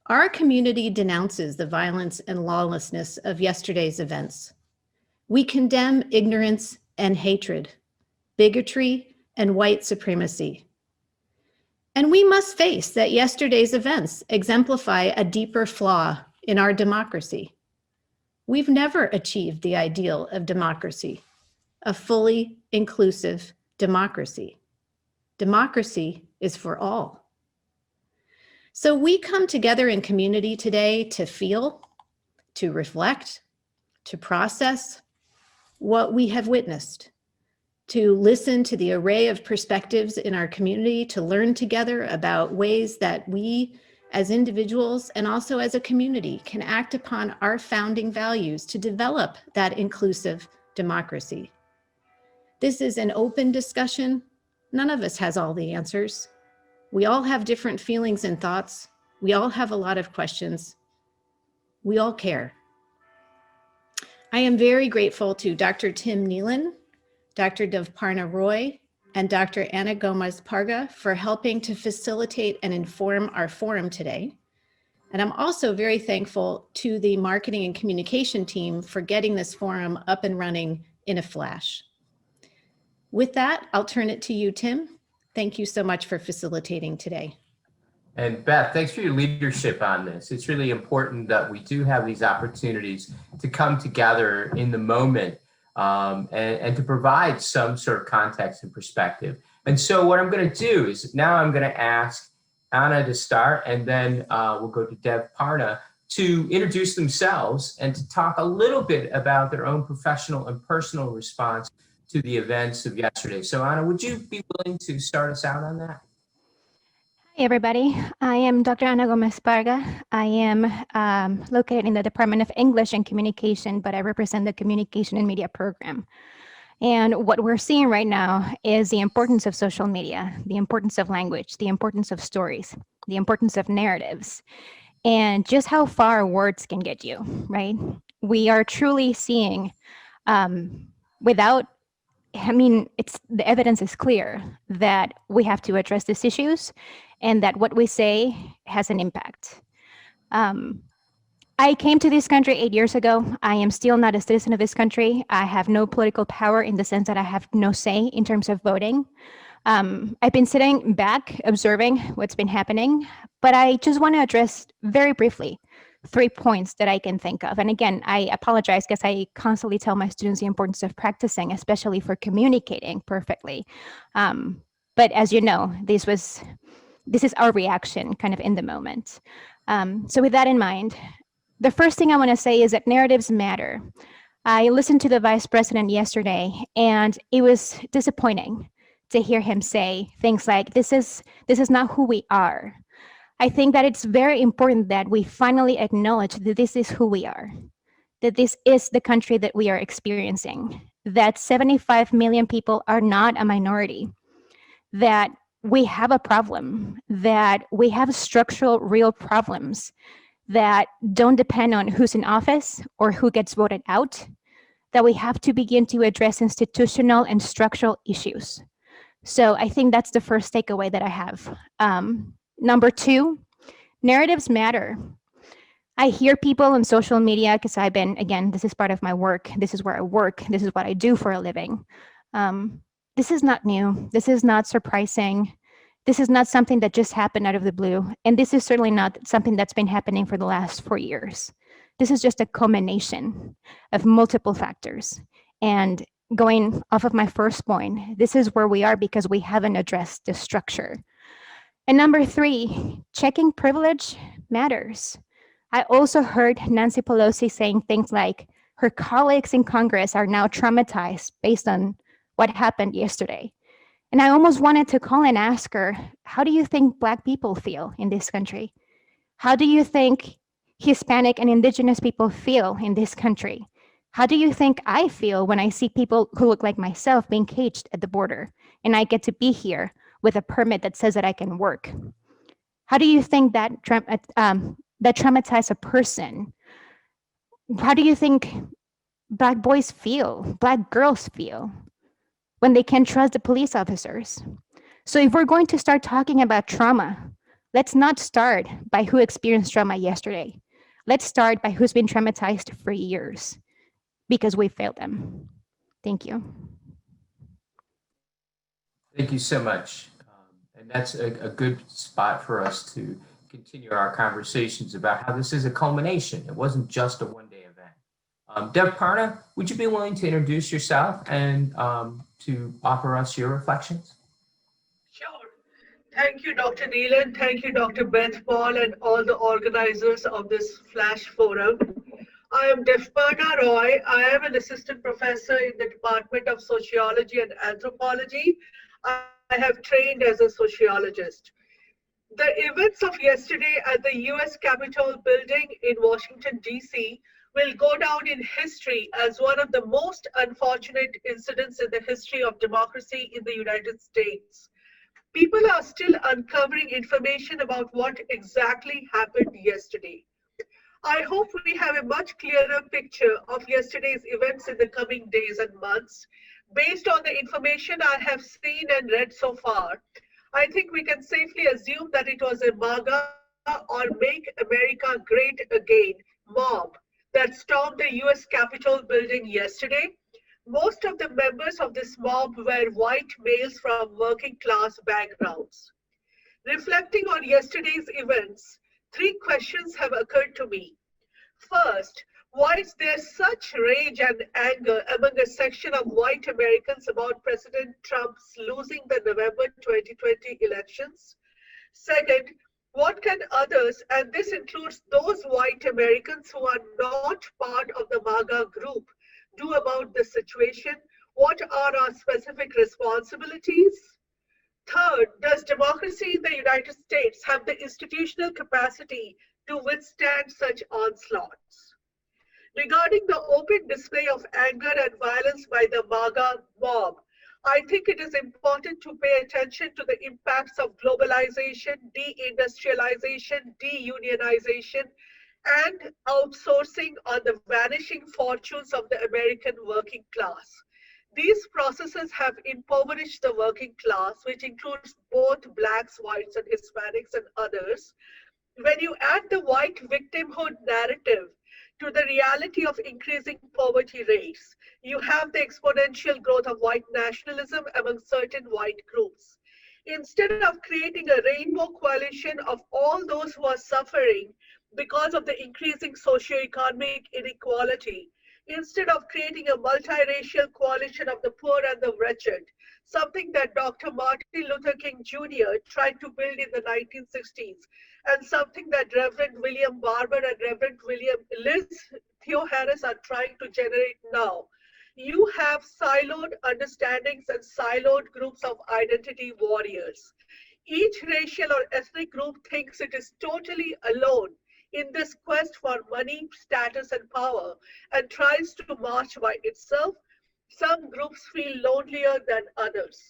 Our community denounces the violence and lawlessness of yesterday's events. We condemn ignorance and hatred, bigotry and white supremacy. And we must face that yesterday's events exemplify a deeper flaw in our democracy. We've never achieved the ideal of democracy, a fully inclusive democracy. Democracy is for all. So we come together in community today to feel, to reflect, to process what we have witnessed, to listen to the array of perspectives in our community, to learn together about ways that we as individuals and also as a community can act upon our founding values to develop that inclusive democracy. This is an open discussion. None of us has all the answers. We all have different feelings and thoughts. We all have a lot of questions. We all care. I am very grateful to Dr. Tim Kneeland, Dr. Devparna Roy, and Dr. Ana Gomez Parga for helping to facilitate and inform our forum today. And I'm also very thankful to the marketing and communication team for getting this forum up and running in a flash. With that, I'll turn it to you, Tim. Thank you so much for facilitating today. And Beth, thanks for your leadership on this. It's really important that we do have these opportunities to come together in the moment and to provide some sort of context and perspective. And so what I'm going to do is now I'm going to ask Ana to start, and then we'll go to Devparna to introduce themselves and to talk a little bit about their own professional and personal response to the events of yesterday. So Ana, would you be willing to start us out on that? Hi, everybody. I am Dr. Ana Gomez Parga. I am located in the Department of English and Communication, but I represent the Communication and Media program. And what we're seeing right now is the importance of social media, the importance of language, the importance of stories, the importance of narratives, and just how far words can get you, right? We are truly seeing the evidence is clear that we have to address these issues and that what we say has an impact. I came to this country 8 years ago. I am still not a citizen of this country. I have no political power in the sense that I have no say in terms of voting. I've been sitting back observing what's been happening, but I just want to address very briefly 3 points that I can think of. And again, I apologize because I constantly tell my students the importance of practicing, especially for communicating perfectly. But as you know, this is our reaction kind of in the moment. So with that in mind, the first thing I want to say is that narratives matter. I listened to the vice president yesterday, and it was disappointing to hear him say things like, this is not who we are. I think that it's very important that we finally acknowledge that this is who we are, that this is the country that we are experiencing, that 75 million people are not a minority, that we have a problem, that we have structural, real problems that don't depend on who's in office or who gets voted out, that we have to begin to address institutional and structural issues. So I think that's the first takeaway that I have. Number 2, narratives matter. I hear people on social media, because again, this is part of my work. This is where I work. This is what I do for a living. This is not new. This is not surprising. This is not something that just happened out of the blue. And this is certainly not something that's been happening for the last 4 years. This is just a culmination of multiple factors. And going off of my first point, this is where we are because we haven't addressed the structure. And number 3, checking privilege matters. I also heard Nancy Pelosi saying things like her colleagues in Congress are now traumatized based on what happened yesterday. And I almost wanted to call and ask her, how do you think Black people feel in this country? How do you think Hispanic and Indigenous people feel in this country? How do you think I feel when I see people who look like myself being caged at the border and I get to be here with a permit that says that I can work? How do you think that traumatizes a person? How do you think Black boys feel, Black girls feel when they can't trust the police officers? So if we're going to start talking about trauma, Let's not start by who experienced trauma yesterday. Let's start by who's been traumatized for years because we failed them. Thank you. Thank you so much. And that's a good spot for us to continue our conversations about how this is a culmination. It wasn't just a one-day event. Devparna, would you be willing to introduce yourself and to offer us your reflections? Sure. Thank you, Dr. Kneeland. Thank you, Dr. Beth Paul, and all the organizers of this Flash Forum. I am Devparna Roy. I am an assistant professor in the Department of Sociology and Anthropology. I have trained as a sociologist. The events of yesterday at the US Capitol building in Washington, D.C. will go down in history as one of the most unfortunate incidents in the history of democracy in the United States. People are still uncovering information about what exactly happened yesterday. I hope we have a much clearer picture of yesterday's events in the coming days and months. Based on the information I have seen and read so far, I think we can safely assume that it was a MAGA or Make America Great Again mob that stormed the US Capitol building yesterday. Most of the members of this mob were white males from working class backgrounds. Reflecting on yesterday's events, three questions have occurred to me. First, why is there such rage and anger among a section of white Americans about President Trump's losing the November 2020 elections? Second, what can others, and this includes those white Americans who are not part of the MAGA group, do about the situation? What are our specific responsibilities? Third, does democracy in the United States have the institutional capacity to withstand such onslaughts? Regarding the open display of anger and violence by the MAGA mob, I think it is important to pay attention to the impacts of globalization, deindustrialization, deunionization, and outsourcing on the vanishing fortunes of the American working class. These processes have impoverished the working class, which includes both blacks, whites, and Hispanics and others. When you add the white victimhood narrative to the reality of increasing poverty rates, you have the exponential growth of white nationalism among certain white groups. Instead of creating a rainbow coalition of all those who are suffering because of the increasing socioeconomic inequality, instead of creating a multiracial coalition of the poor and the wretched, something that Dr. Martin Luther King Jr. tried to build in the 1960s, and something that Reverend William Barber and Reverend Liz Theoharis are trying to generate now. You have siloed understandings and siloed groups of identity warriors. Each racial or ethnic group thinks it is totally alone in this quest for money, status, and power, and tries to march by itself. Some groups feel lonelier than others.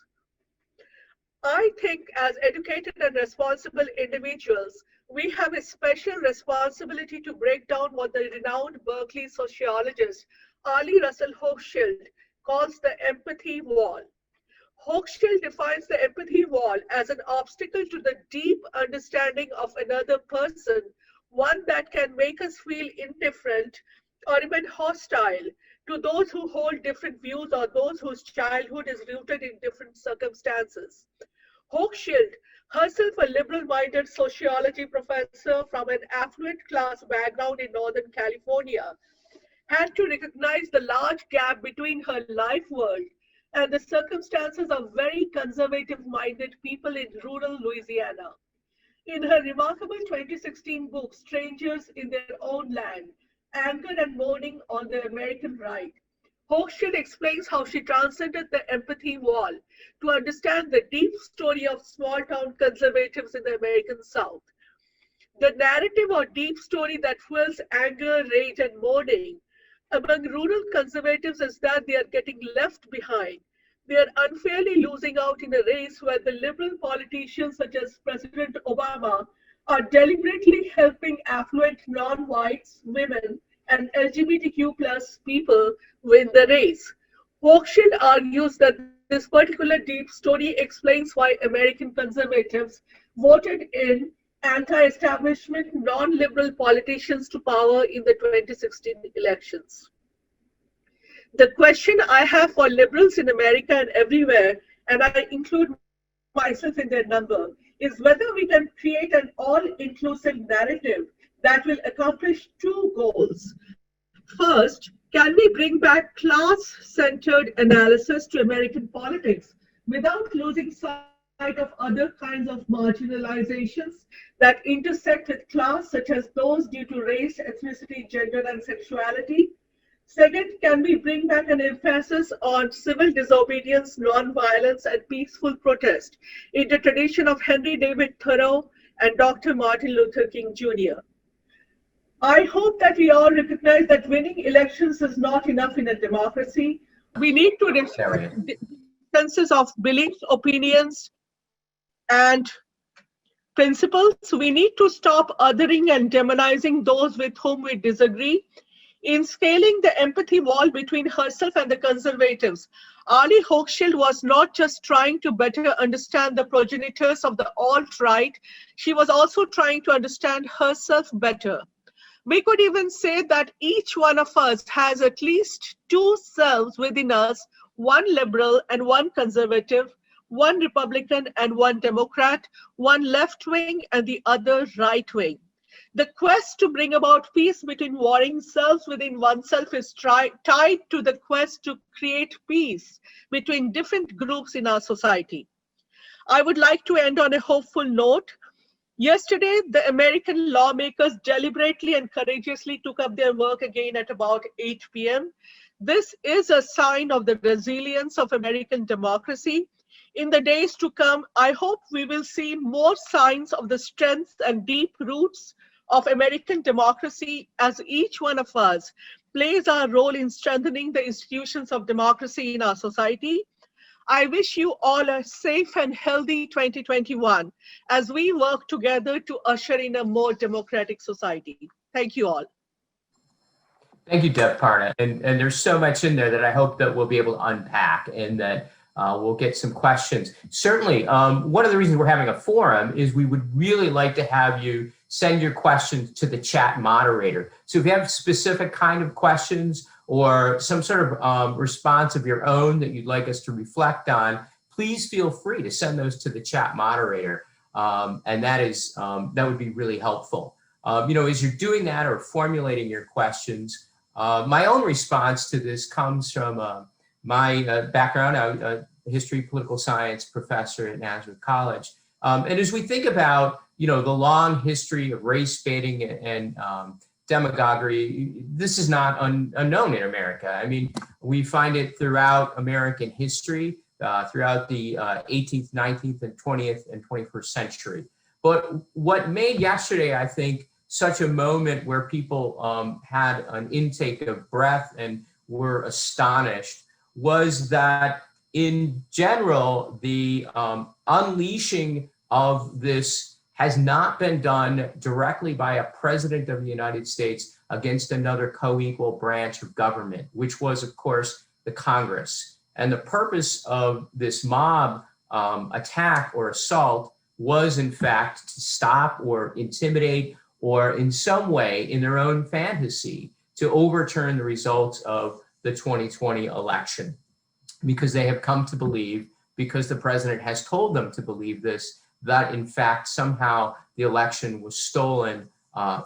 I think as educated and responsible individuals, we have a special responsibility to break down what the renowned Berkeley sociologist Ali Russell Hochschild calls the empathy wall. Hochschild defines the empathy wall as an obstacle to the deep understanding of another person, one that can make us feel indifferent or even hostile to those who hold different views or those whose childhood is rooted in different circumstances. Hochschild, herself a liberal-minded sociology professor from an affluent class background in Northern California, had to recognize the large gap between her life world and the circumstances of very conservative-minded people in rural Louisiana. In her remarkable 2016 book, Strangers in Their Own Land, Anger and Mourning on the American Right, Hochschild explains how she transcended the empathy wall to understand the deep story of small-town conservatives in the American South. The narrative or deep story that fuels anger, rage, and mourning among rural conservatives is that they are getting left behind. They are unfairly losing out in a race where the liberal politicians such as President Obama are deliberately helping affluent non-whites, women, and LGBTQ plus people win the race. Hochschild argues that this particular deep story explains why American conservatives voted in anti-establishment, non-liberal politicians to power in the 2016 elections. The question I have for liberals in America and everywhere, and I include myself in their number, is whether we can create an all-inclusive narrative that will accomplish two goals. First, can we bring back class-centered analysis to American politics without losing sight of other kinds of marginalizations that intersect with class, such as those due to race, ethnicity, gender, and sexuality? Second, can we bring back an emphasis on civil disobedience, nonviolence, and peaceful protest in the tradition of Henry David Thoreau and Dr. Martin Luther King Jr.? I hope that we all recognize that winning elections is not enough in a democracy. We need to respect differences of beliefs, opinions, and principles. We need to stop othering and demonizing those with whom we disagree. In scaling the empathy wall between herself and the conservatives, Ali Hochschild was not just trying to better understand the progenitors of the alt-right, she was also trying to understand herself better. We could even say that each one of us has at least two selves within us, one liberal and one conservative, one Republican and one Democrat, one left-wing and the other right-wing. The quest to bring about peace between warring selves within oneself is tied to the quest to create peace between different groups in our society. I would like to end on a hopeful note. Yesterday, the American lawmakers deliberately and courageously took up their work again at about 8 p.m. This is a sign of the resilience of American democracy. In the days to come, I hope we will see more signs of the strength and deep roots of American democracy as each one of us plays our role in strengthening the institutions of democracy in our society. I wish you all a safe and healthy 2021 as we work together to usher in a more democratic society. Thank you all. Thank you, Devparna. And there's so much in there that I hope that we'll be able to unpack and that we'll get some questions. Certainly, one of the reasons we're having a forum is we would really like to have you send your questions to the chat moderator. So if you have specific kind of questions or some sort of response of your own that you'd like us to reflect on, please feel free to send those to the chat moderator. And that would be really helpful. As you're doing that or formulating your questions, my own response to this comes from my background. I'm a history, political science professor at Nazareth College. And as we think about, the long history of race baiting and demagoguery, this is not unknown in America. I mean, we find it throughout American history, throughout the 18th, 19th, and 20th and 21st century. But what made yesterday, I think, such a moment where people had an intake of breath and were astonished was that in general, the unleashing of this has not been done directly by a president of the United States against another co-equal branch of government, which was, of course, the Congress. And the purpose of this mob attack or assault was, in fact, to stop or intimidate or in some way, in their own fantasy, to overturn the results of the 2020 election. Because they have come to believe, because the president has told them to believe this, that in fact somehow the election was stolen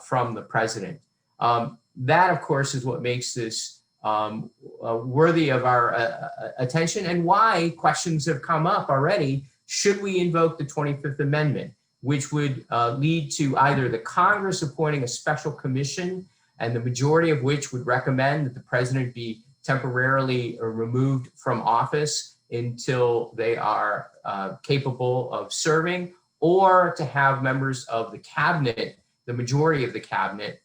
from the president. That, of course, is what makes this worthy of our attention and why questions have come up already. Should we invoke the 25th Amendment, which would lead to either the Congress appointing a special commission, and the majority of which would recommend that the president be temporarily removed from office until they are capable of serving, or to have members of the cabinet, the majority of the cabinet,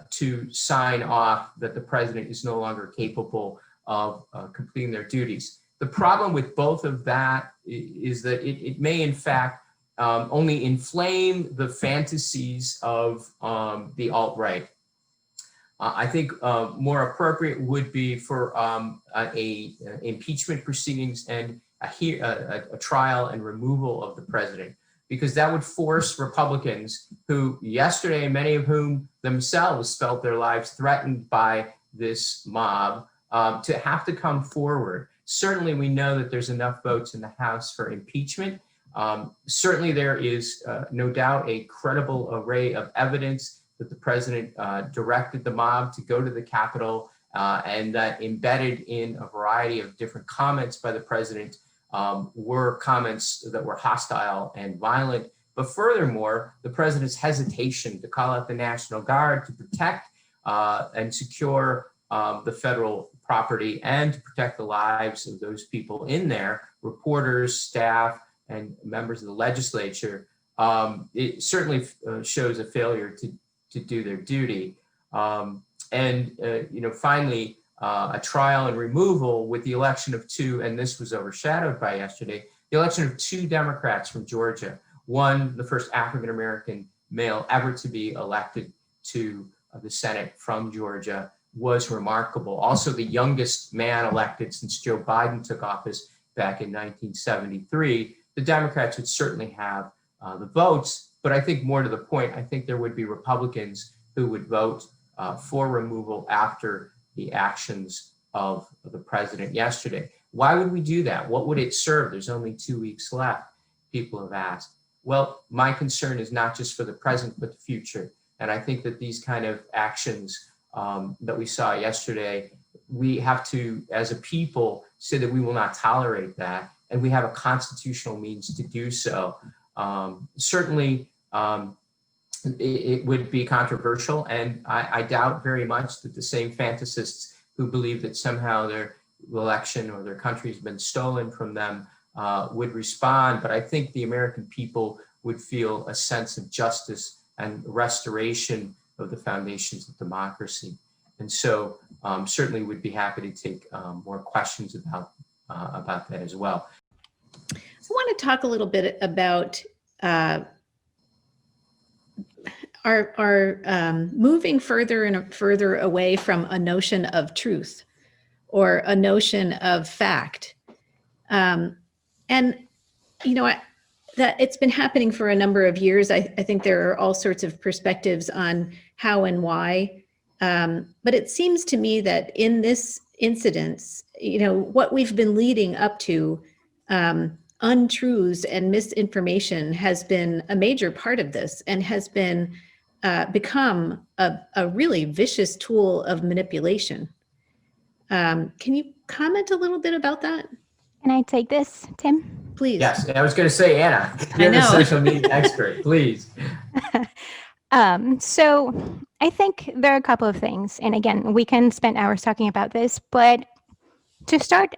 to sign off that the president is no longer capable of completing their duties. The problem with both of that is that it may in fact only inflame the fantasies of the alt-right. I think more appropriate would be for impeachment proceedings and a trial and removal of the president, because that would force Republicans, who yesterday, many of whom themselves felt their lives threatened by this mob, to have to come forward. Certainly, we know that there's enough votes in the House for impeachment. Certainly, there is no doubt a credible array of evidence that the president directed the mob to go to the Capitol, and that embedded in a variety of different comments by the president were comments that were hostile and violent. But furthermore, the president's hesitation to call out the National Guard to protect and secure the federal property and to protect the lives of those people in there, reporters, staff, and members of the legislature, it certainly shows a failure to do their duty. Finally, a trial and removal with the election of two, and this was overshadowed by yesterday, the election of two Democrats from Georgia. One, the first African-American male ever to be elected to the Senate from Georgia, was remarkable. Also, the youngest man elected since Joe Biden took office back in 1973. The Democrats would certainly have the votes, but I think more to the point, I think there would be Republicans who would vote for removal after the actions of the president yesterday. Why would we do that? What would it serve? There's only 2 weeks left, people have asked. Well, my concern is not just for the present, but the future. And I think that these kind of actions that we saw yesterday, we have to, as a people, say that we will not tolerate that. And we have a constitutional means to do so. Certainly, it would be controversial, and I doubt very much that the same fantasists who believe that somehow their election or their country has been stolen from them would respond. But I think the American people would feel a sense of justice and restoration of the foundations of democracy. And so certainly would be happy to take more questions about that as well. I want to talk a little bit about our moving further and further away from a notion of truth or a notion of fact. And, that it's been happening for a number of years. I think there are all sorts of perspectives on how and why. But it seems to me that in this incident, what we've been leading up to, untruths and misinformation has been a major part of this and has been become a really vicious tool of manipulation. Can you comment a little bit about that? Can I take this, Tim? Please. Yes, I was going to say, Anna, you're the social media expert, please. So I think there are a couple of things. And again, we can spend hours talking about this, but to start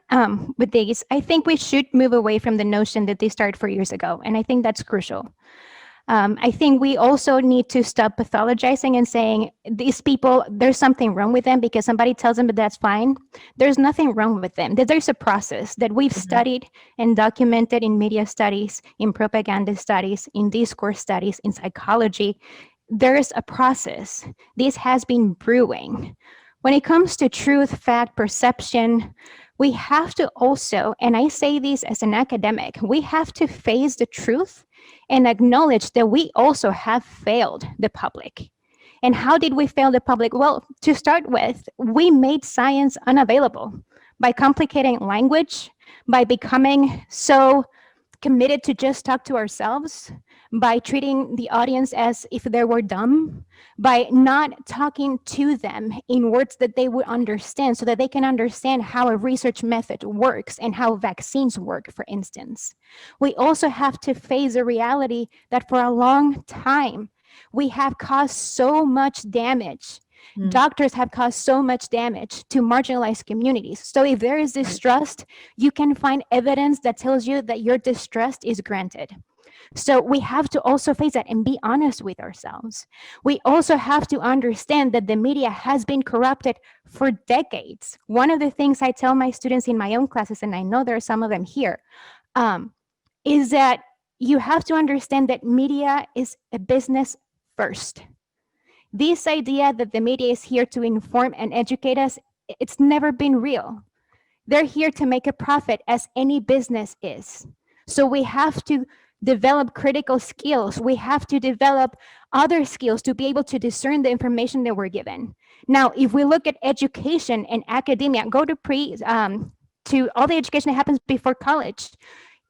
with these, I think we should move away from the notion that they started 4 years ago. And I think that's crucial. I think we also need to stop pathologizing and saying these people, there's something wrong with them because somebody tells them that that's fine. There's nothing wrong with them. There's a process that we've studied and documented in media studies, in propaganda studies, in discourse studies, in psychology. There's a process. This has been brewing. When it comes to truth, fact, perception, we have to also, and I say this as an academic, we have to face the truth and acknowledge that we also have failed the public. And how did we fail the public? Well, to start with, we made science unavailable by complicating language, by becoming so committed to just talk to ourselves, by treating the audience as if they were dumb, by not talking to them in words that they would understand so that they can understand how a research method works and how vaccines work, for instance. We also have to face the reality that for a long time, we have caused so much damage. Doctors have caused so much damage to marginalized communities. So if there is distrust, you can find evidence that tells you that your distrust is granted. So we have to also face that and be honest with ourselves. We also have to understand that the media has been corrupted for decades. One of the things I tell my students in my own classes, and I know there are some of them here, is that you have to understand that media is a business first. This idea that the media is here to inform and educate us, it's never been real. They're here to make a profit, as any business is. So we have to develop critical skills. We have to develop other skills to be able to discern the information that we're given. Now, if we look at education and academia, go to to all the education that happens before college.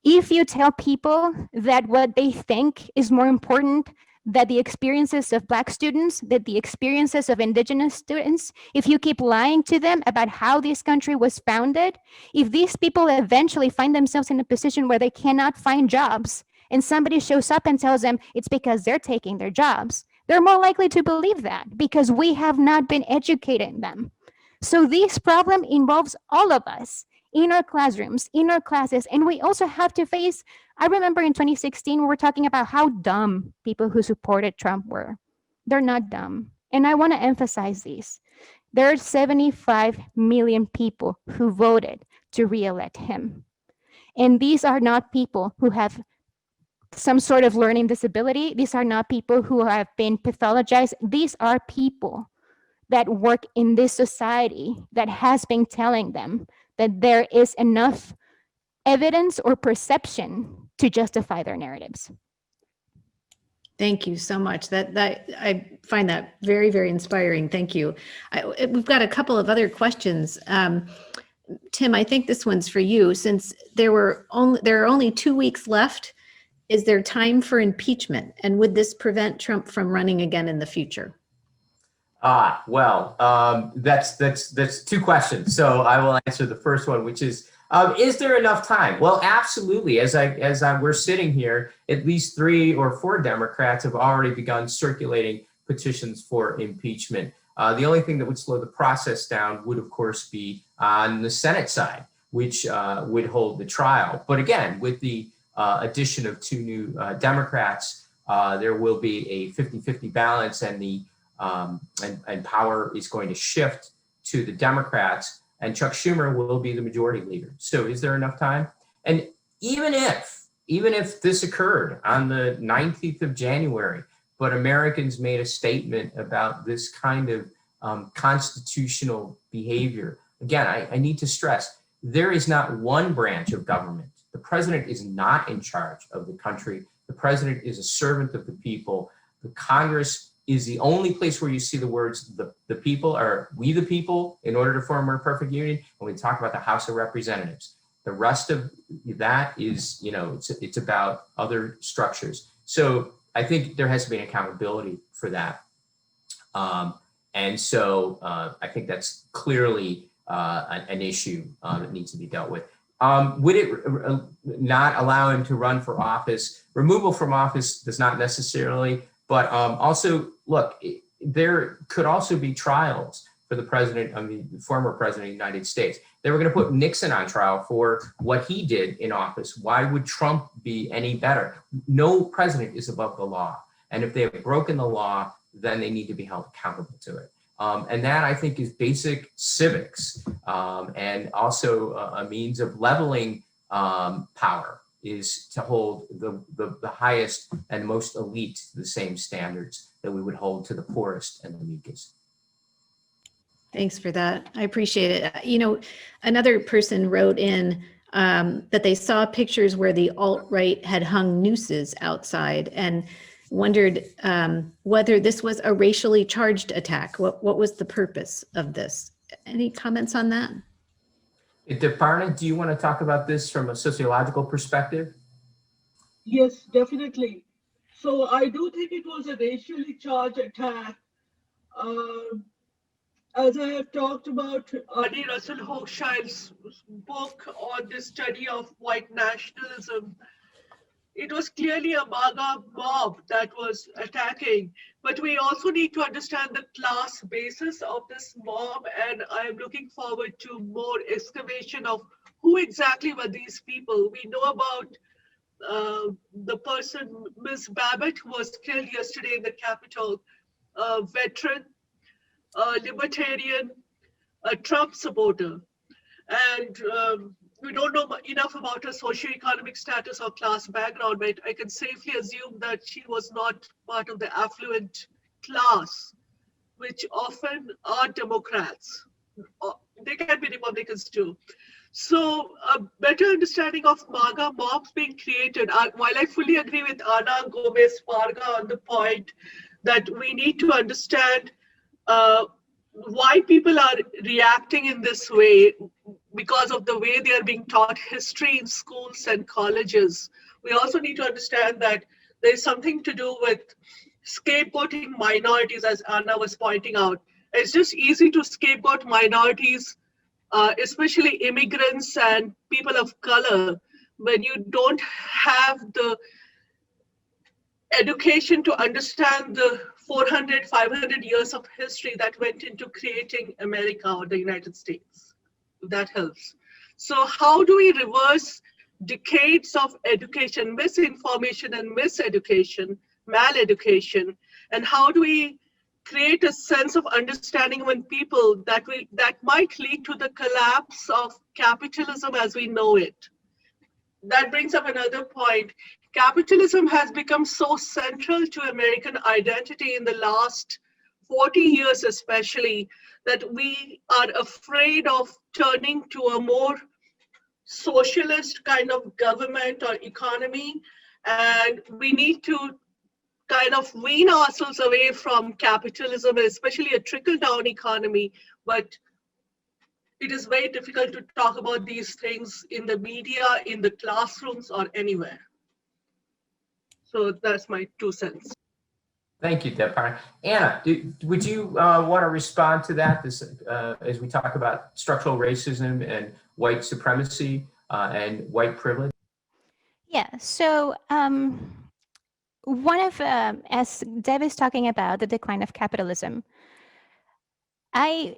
If you tell people that what they think is more important that the experiences of Black students, that the experiences of Indigenous students, if you keep lying to them about how this country was founded, if these people eventually find themselves in a position where they cannot find jobs, and somebody shows up and tells them it's because they're taking their jobs, they're more likely to believe that because we have not been educating them. So this problem involves all of us in our classrooms, in our classes, and we also have to face, I remember in 2016, we were talking about how dumb people who supported Trump were. They're not dumb. And I want to emphasize this. There are 75 million people who voted to re-elect him. And these are not people who have some sort of learning disability. These are not people who have been pathologized. These are people that work in this society that has been telling them that there is enough evidence or perception to justify their narratives. Thank you so much. That I find that very, very inspiring. Thank you. We've got a couple of other questions. Tim, I think this one's for you. Since there are only 2 weeks left, is there time for impeachment? And would this prevent Trump from running again in the future? Well, that's two questions. So I will answer the first one, which is there enough time? Well, absolutely. As we're sitting here, at least 3 or 4 Democrats have already begun circulating petitions for impeachment. The only thing that would slow the process down would, of course, be on the Senate side, which would hold the trial. But again, with the addition of 2 new Democrats, there will be a 50-50 balance, and the and power is going to shift to the Democrats, and Chuck Schumer will be the majority leader. So is there enough time? And even if this occurred on the 19th of January, but Americans made a statement about this kind of constitutional behavior, again, I need to stress, there is not one branch of government. The president is not in charge of the country. The president is a servant of the people. The Congress is the only place where you see the words the people, or we the people, in order to form a perfect union. When we talk about the House of Representatives, the rest of that is, it's about other structures. So I think there has to be an accountability for that. And so I think that's clearly an issue that needs to be dealt with. Would it not allow him to run for office? Removal from office does not necessarily, but also, look, there could also be trials for the former president of the United States. They were going to put Nixon on trial for what he did in office. Why would Trump be any better? No president is above the law. And if they have broken the law, then they need to be held accountable to it. And that, I think, is basic civics, and also a means of leveling power, is to hold the highest and most elite the same standards that we would hold to the poorest and the meekest. Thanks for that. I appreciate it. Another person wrote in that they saw pictures where the alt-right had hung nooses outside and wondered whether this was a racially charged attack. What was the purpose of this? Any comments on that? Devparna, do you want to talk about this from a sociological perspective? Yes, definitely. So I do think it was a racially charged attack. As I have talked about, Adi Russell Hochschild's book on the study of white nationalism, it was clearly a MAGA mob that was attacking, but we also need to understand the class basis of this mob, and I am looking forward to more excavation of who exactly were these people. We know about the person, Ms. Babbitt, who was killed yesterday in the Capitol, a veteran, a libertarian, a Trump supporter, and we don't know enough about her socioeconomic status or class background, but I can safely assume that she was not part of the affluent class, which often are Democrats. They can be Republicans too. So a better understanding of MAGA mobs being created, while I fully agree with Ana Gomez Parga on the point that we need to understand why people are reacting in this way because of the way they are being taught history in schools and colleges. We also need to understand that there's something to do with scapegoating minorities, as Anna was pointing out. It's just easy to scapegoat minorities, especially immigrants and people of color, when you don't have the education to understand the 400, 500 years of history that went into creating America or the United States. That helps. So how do we reverse decades of education, misinformation and miseducation, maleducation, and how do we create a sense of understanding among people that might lead to the collapse of capitalism as we know it? That brings up another point. Capitalism has become so central to American identity in the last 40 years especially, that we are afraid of turning to a more socialist kind of government or economy, and we need to kind of wean ourselves away from capitalism, especially a trickle-down economy. But it is very difficult to talk about these things in the media, in the classrooms, or anywhere. So that's my 2 cents. Thank you, Devparna. Ana, would you want to respond to that as we talk about structural racism and white supremacy and white privilege? Yeah, so one of, as Dev is talking about the decline of capitalism, I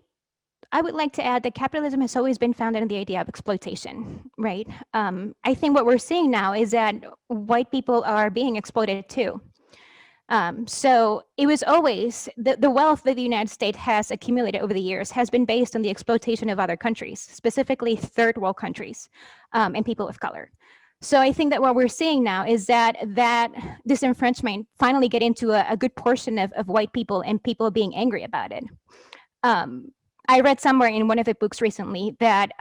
would like to add that capitalism has always been founded on the idea of exploitation, right? I think what we're seeing now is that white people are being exploited too. So it was always, the wealth that the United States has accumulated over the years has been based on the exploitation of other countries, specifically third world countries and people of color. So I think that what we're seeing now is that disenfranchisement finally get into a good portion of white people and people being angry about it. I read somewhere in one of the books recently that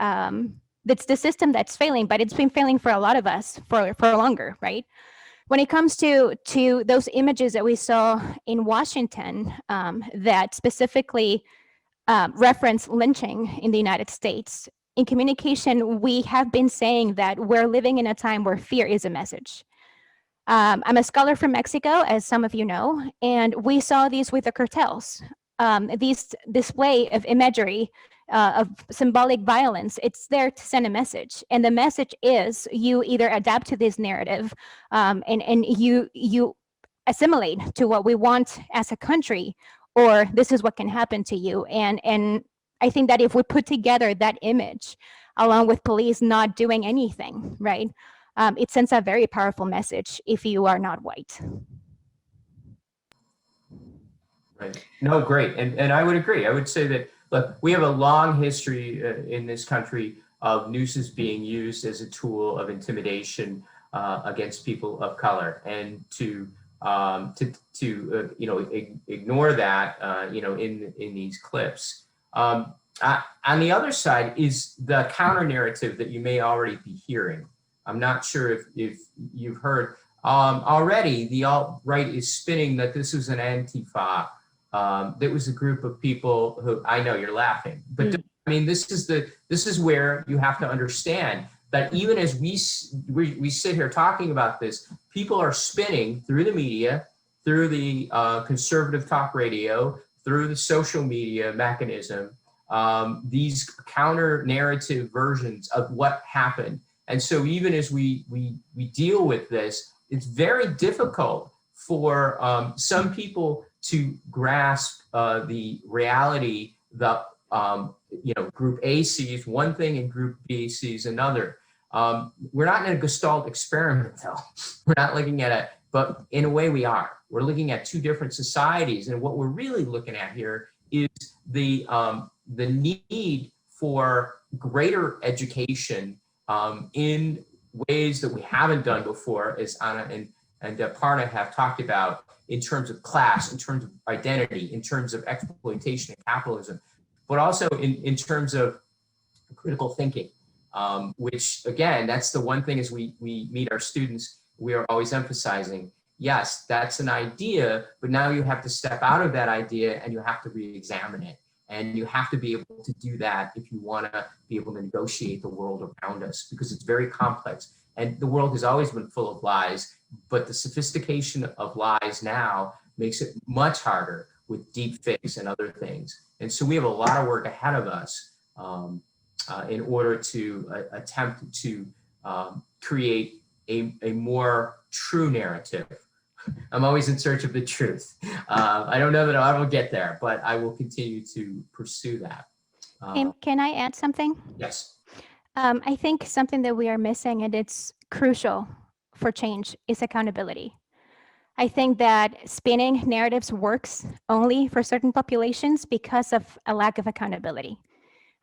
it's the system that's failing, but it's been failing for a lot of us for longer, right? When it comes to those images that we saw in Washington that specifically reference lynching in the United States, in communication, we have been saying that we're living in a time where fear is a message. I'm a scholar from Mexico, as some of you know, and we saw these with the cartels. These display of imagery of symbolic violence, it's there to send a message. And the message is you either adapt to this narrative and you assimilate to what we want as a country, or this is what can happen to you. And I think that if we put together that image along with police not doing anything, right, it sends a very powerful message if you are not white. Right. No, great. And I would agree. I would say that, look, we have a long history in this country of nooses being used as a tool of intimidation against people of color, and to ignore that in these clips. On the other side is the counter narrative that you may already be hearing. I'm not sure if you've heard already. The alt-right is spinning that this was an Antifa. There was a group of people who, I know you're laughing, but I mean, this is where you have to understand that even as we sit here talking about this, people are spinning through the media, through the conservative talk radio, through the social media mechanism, these counter narrative versions of what happened. And so even as we deal with this, it's very difficult for some people to grasp the reality that Group A sees one thing and Group B sees another. We're not in a Gestalt experiment, though. We're not looking at it, but in a way we are. We're looking at two different societies, and what we're really looking at here is the need for greater education in ways that we haven't done before, as Ana and Devparna have talked about, in terms of class, in terms of identity, in terms of exploitation and capitalism, but also in terms of critical thinking. which again, that's the one thing as we meet our students, we are always emphasizing, yes, that's an idea, but now you have to step out of that idea and you have to re-examine it. And you have to be able to do that if you want to be able to negotiate the world around us, because it's very complex. And the world has always been full of lies, but the sophistication of lies now makes it much harder with deep fakes and other things. And so we have a lot of work ahead of us in order to attempt to create a more true narrative. I'm always in search of the truth. I don't know that I'll ever get there, but I will continue to pursue that. Can I add something? Yes. I think something that we are missing, and it's crucial for change, is accountability. I think that spinning narratives works only for certain populations because of a lack of accountability.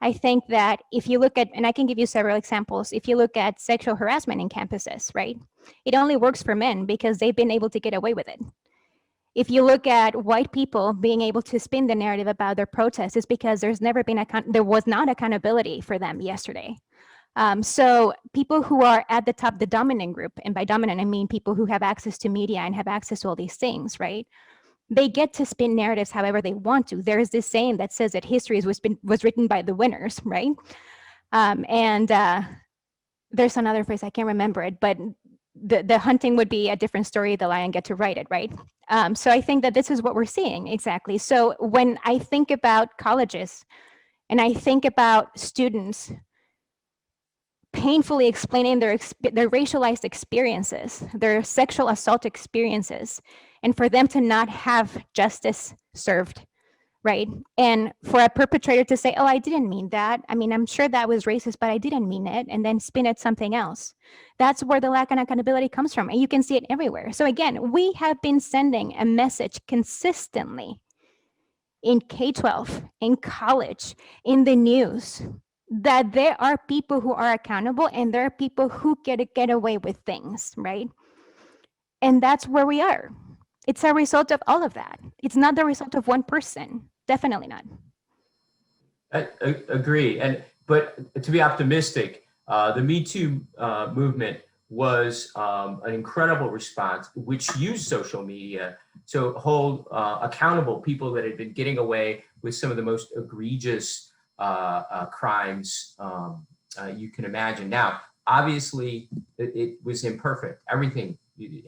I think that if you look at, and I can give you several examples, if you look at sexual harassment in campuses, right? It only works for men because they've been able to get away with it. If you look at white people being able to spin the narrative about their protests, it's because there was not accountability for them yesterday. So people who are at the top, the dominant group, and by dominant, I mean people who have access to media and have access to all these things, right? They get to spin narratives however they want to. There's this saying that says that history was written by the winners, right? There's another phrase, I can't remember it, but the hunting would be a different story, the lion get to write it, right? So I think that this is what we're seeing, exactly. So when I think about colleges and I think about students painfully explaining their racialized experiences, their sexual assault experiences, and for them to not have justice served, right? And for a perpetrator to say, oh, I didn't mean that. I mean, I'm sure that was racist, but I didn't mean it, and then spin it something else. That's where the lack of accountability comes from, and you can see it everywhere. So again, we have been sending a message consistently in K-12, in college, in the news, that there are people who are accountable and there are people who get away with things, right? And that's where we are. It's a result of all of that. It's not the result of one person. Definitely not. I agree. But to be optimistic, the Me Too movement was an incredible response, which used social media to hold accountable people that had been getting away with some of the most egregious crimes you can imagine. Now, obviously, it was imperfect. Everything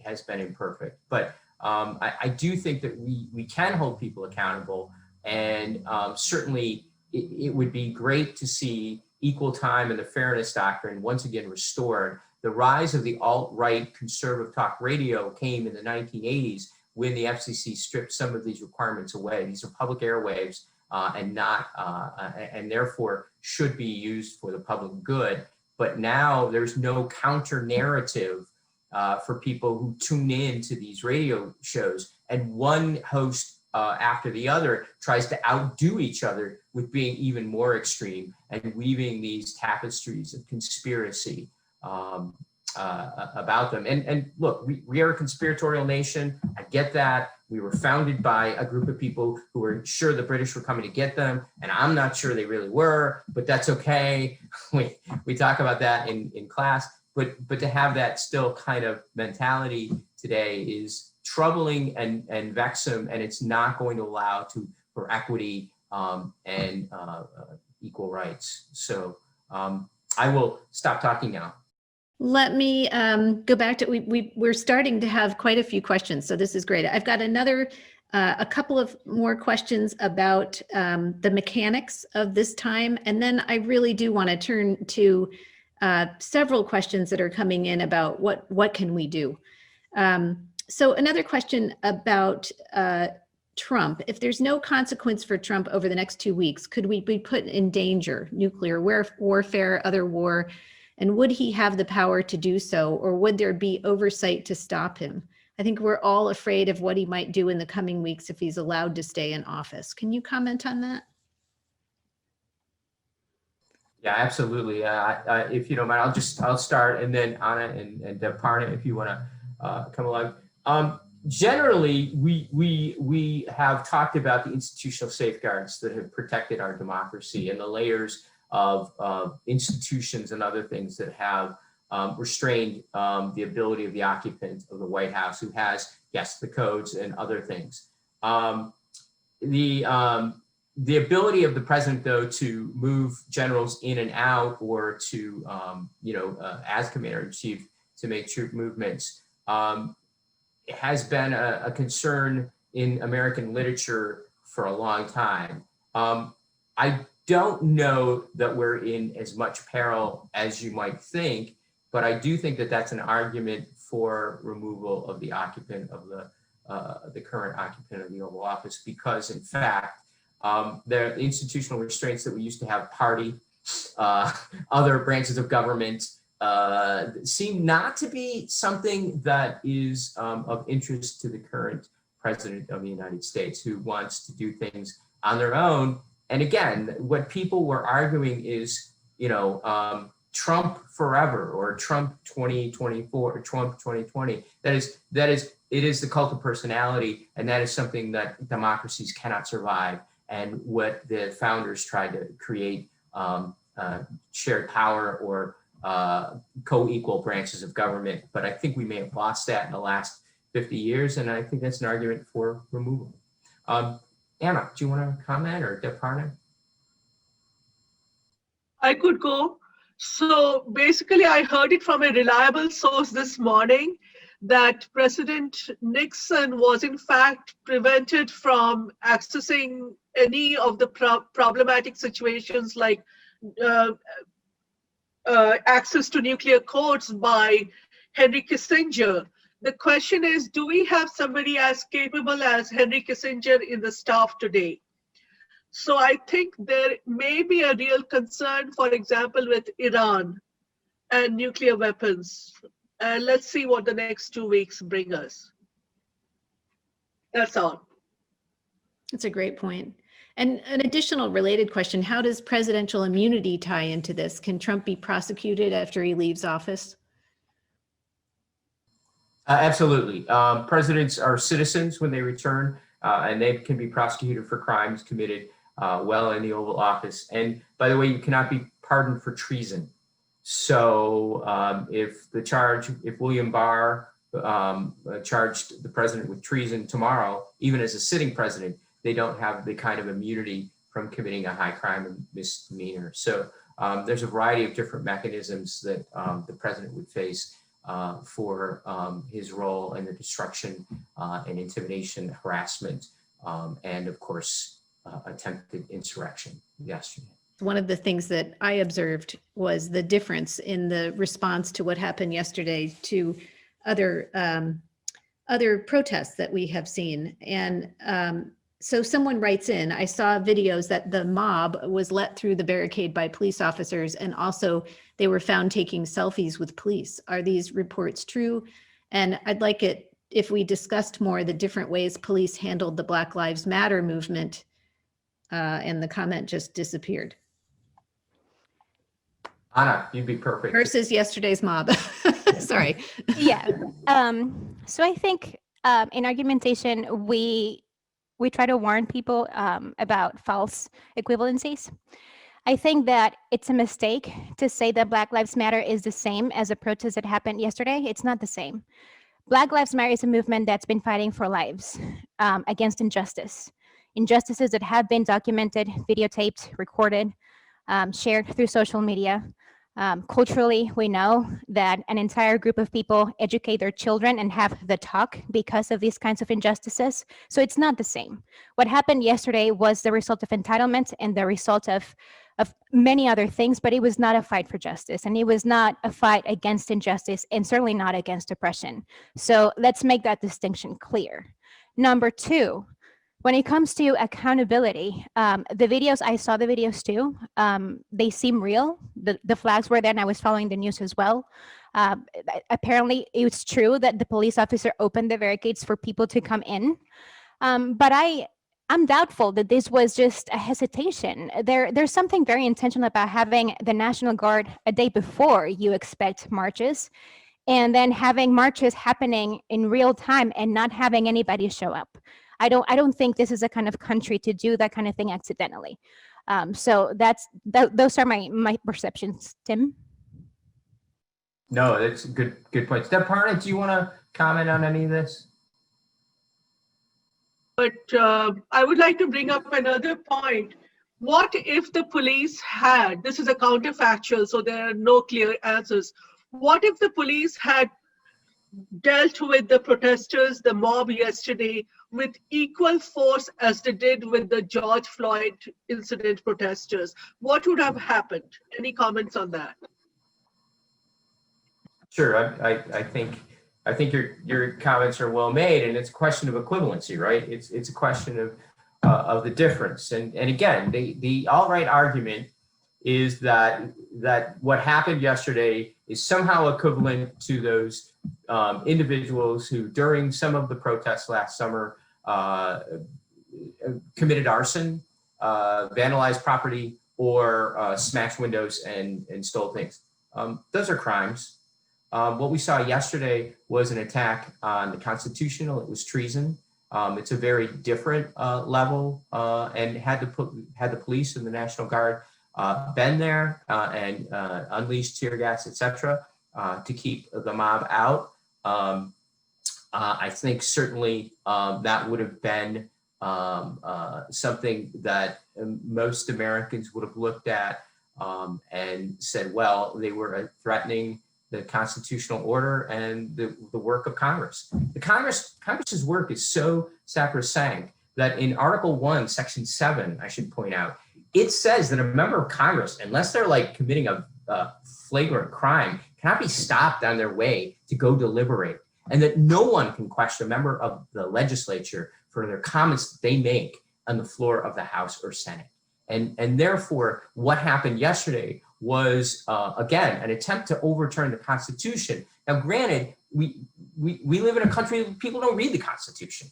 has been imperfect, but I do think that we can hold people accountable, and certainly it would be great to see equal time and the fairness doctrine once again restored. The rise of the alt-right conservative talk radio came in the 1980s when the FCC stripped some of these requirements away. These are public airwaves and therefore should be used for the public good. But now there's no counter narrative for people who tune in to these radio shows, and one host after the other tries to outdo each other with being even more extreme and weaving these tapestries of conspiracy about them. And look, we are a conspiratorial nation. I get that. We were founded by a group of people who were sure the British were coming to get them, and I'm not sure they really were, but that's okay. We talk about that in class, but to have that still kind of mentality today is troubling and vexing, and it's not going to allow for equity and equal rights. So I will stop talking now. Let me go back to, we're starting to have quite a few questions, so this is great. I've got a couple of more questions about the mechanics of this time, and then I really do want to turn to several questions that are coming in about what can we do. So another question about Trump. If there's no consequence for Trump over the next 2 weeks, could we be put in danger, nuclear warfare, other war? And would he have the power to do so, or would there be oversight to stop him? I think we're all afraid of what he might do in the coming weeks if he's allowed to stay in office. Can you comment on that? Yeah, absolutely. If you don't mind, I'll start, and then Ana and Devparna, if you want to come along. Generally, we have talked about the institutional safeguards that have protected our democracy and the layers of institutions and other things that have restrained the ability of the occupant of the White House, who has, yes, the codes and other things. The ability of the president, though, to move generals in and out, or to, as commander-in-chief, to make troop movements, has been a concern in American literature for a long time. I don't know that we're in as much peril as you might think, but I do think that that's an argument for removal of the occupant of the current occupant of the Oval Office, because in fact, the institutional restraints that we used to have, party, other branches of government, seem not to be something that is of interest to the current president of the United States, who wants to do things on their own. And again, what people were arguing is, Trump forever, or Trump 2024, or Trump 2020. It is the cult of personality, and that is something that democracies cannot survive. And what the founders tried to create, shared power or co-equal branches of government. But I think we may have lost that in the last 50 years, and I think that's an argument for removal. Ana, do you want to comment, or Devparna? I could go. So basically, I heard it from a reliable source this morning that President Nixon was in fact prevented from accessing any of the problematic situations like access to nuclear codes by Henry Kissinger. The question is, do we have somebody as capable as Henry Kissinger in the staff today? So I think there may be a real concern, for example, with Iran and nuclear weapons. And let's see what the next 2 weeks bring us. That's all. That's a great point. And an additional related question, how does presidential immunity tie into this? Can Trump be prosecuted after he leaves office? Absolutely. Presidents are citizens when they return, and they can be prosecuted for crimes committed while in the Oval Office. And by the way, you cannot be pardoned for treason. So if William Barr charged the president with treason tomorrow, even as a sitting president, they don't have the kind of immunity from committing a high crime and misdemeanor. So there's a variety of different mechanisms that the president would face for his role in the destruction and intimidation, harassment, and of course, attempted insurrection yesterday. One of the things that I observed was the difference in the response to what happened yesterday to other protests that we have seen. And so someone writes in, I saw videos that the mob was let through the barricade by police officers, and also they were found taking selfies with police. Are these reports true? And I'd like it if we discussed more the different ways police handled the Black Lives Matter movement, and the comment just disappeared. Ana, you'd be perfect. Versus yesterday's mob. Sorry. Yeah. So I think in argumentation, we try to warn people about false equivalencies. I think that it's a mistake to say that Black Lives Matter is the same as a protest that happened yesterday. It's not the same. Black Lives Matter is a movement that's been fighting for lives against injustice. Injustices that have been documented, videotaped, recorded, shared through social media. Culturally, we know that an entire group of people educate their children and have the talk because of these kinds of injustices. So it's not the same. What happened yesterday was the result of entitlement and the result of many other things, but it was not a fight for justice, and it was not a fight against injustice, and certainly not against oppression. So let's make that distinction clear. Number two, when it comes to accountability, the videos, I saw the videos too. They seem real. The flags were there, and I was following the news as well. Apparently, it's true that the police officer opened the barricades for people to come in. But I'm doubtful that this was just a hesitation. There's something very intentional about having the National Guard a day before you expect marches, and then having marches happening in real time and not having anybody show up. I don't think this is a kind of country to do that kind of thing accidentally. So those are my perceptions. Tim? No, that's good points. Devparna, do you want to comment on any of this? But I would like to bring up another point. What if the police had, this is a counterfactual, so there are no clear answers. What if the police had dealt with the protesters, the mob yesterday, with equal force as they did with the George Floyd incident protesters? What would have happened? Any comments on that? Sure, I think your comments are well made, and it's a question of equivalency, right? It's a question of the difference, and again, the alt-right argument is that what happened yesterday is somehow equivalent to those individuals who, during some of the protests last summer, committed arson, vandalized property, or smashed windows and stole things. Those are crimes. What we saw yesterday was an attack on the Constitution. It was treason. It's a very different level, and had the police and the National Guard been there and unleashed tear gas, etc., to keep the mob out. I think certainly that would have been something that most Americans would have looked at and said, well, they were threatening the constitutional order and the work of Congress. Congress's work is so sacrosanct that in Article 1, Section 7, I should point out, it says that a member of Congress, unless they're like committing a flagrant crime, cannot be stopped on their way to go deliberate, and that no one can question a member of the legislature for their comments that they make on the floor of the House or Senate. And therefore, what happened yesterday was, again, an attempt to overturn the Constitution. Now, granted, we live in a country where people don't read the Constitution.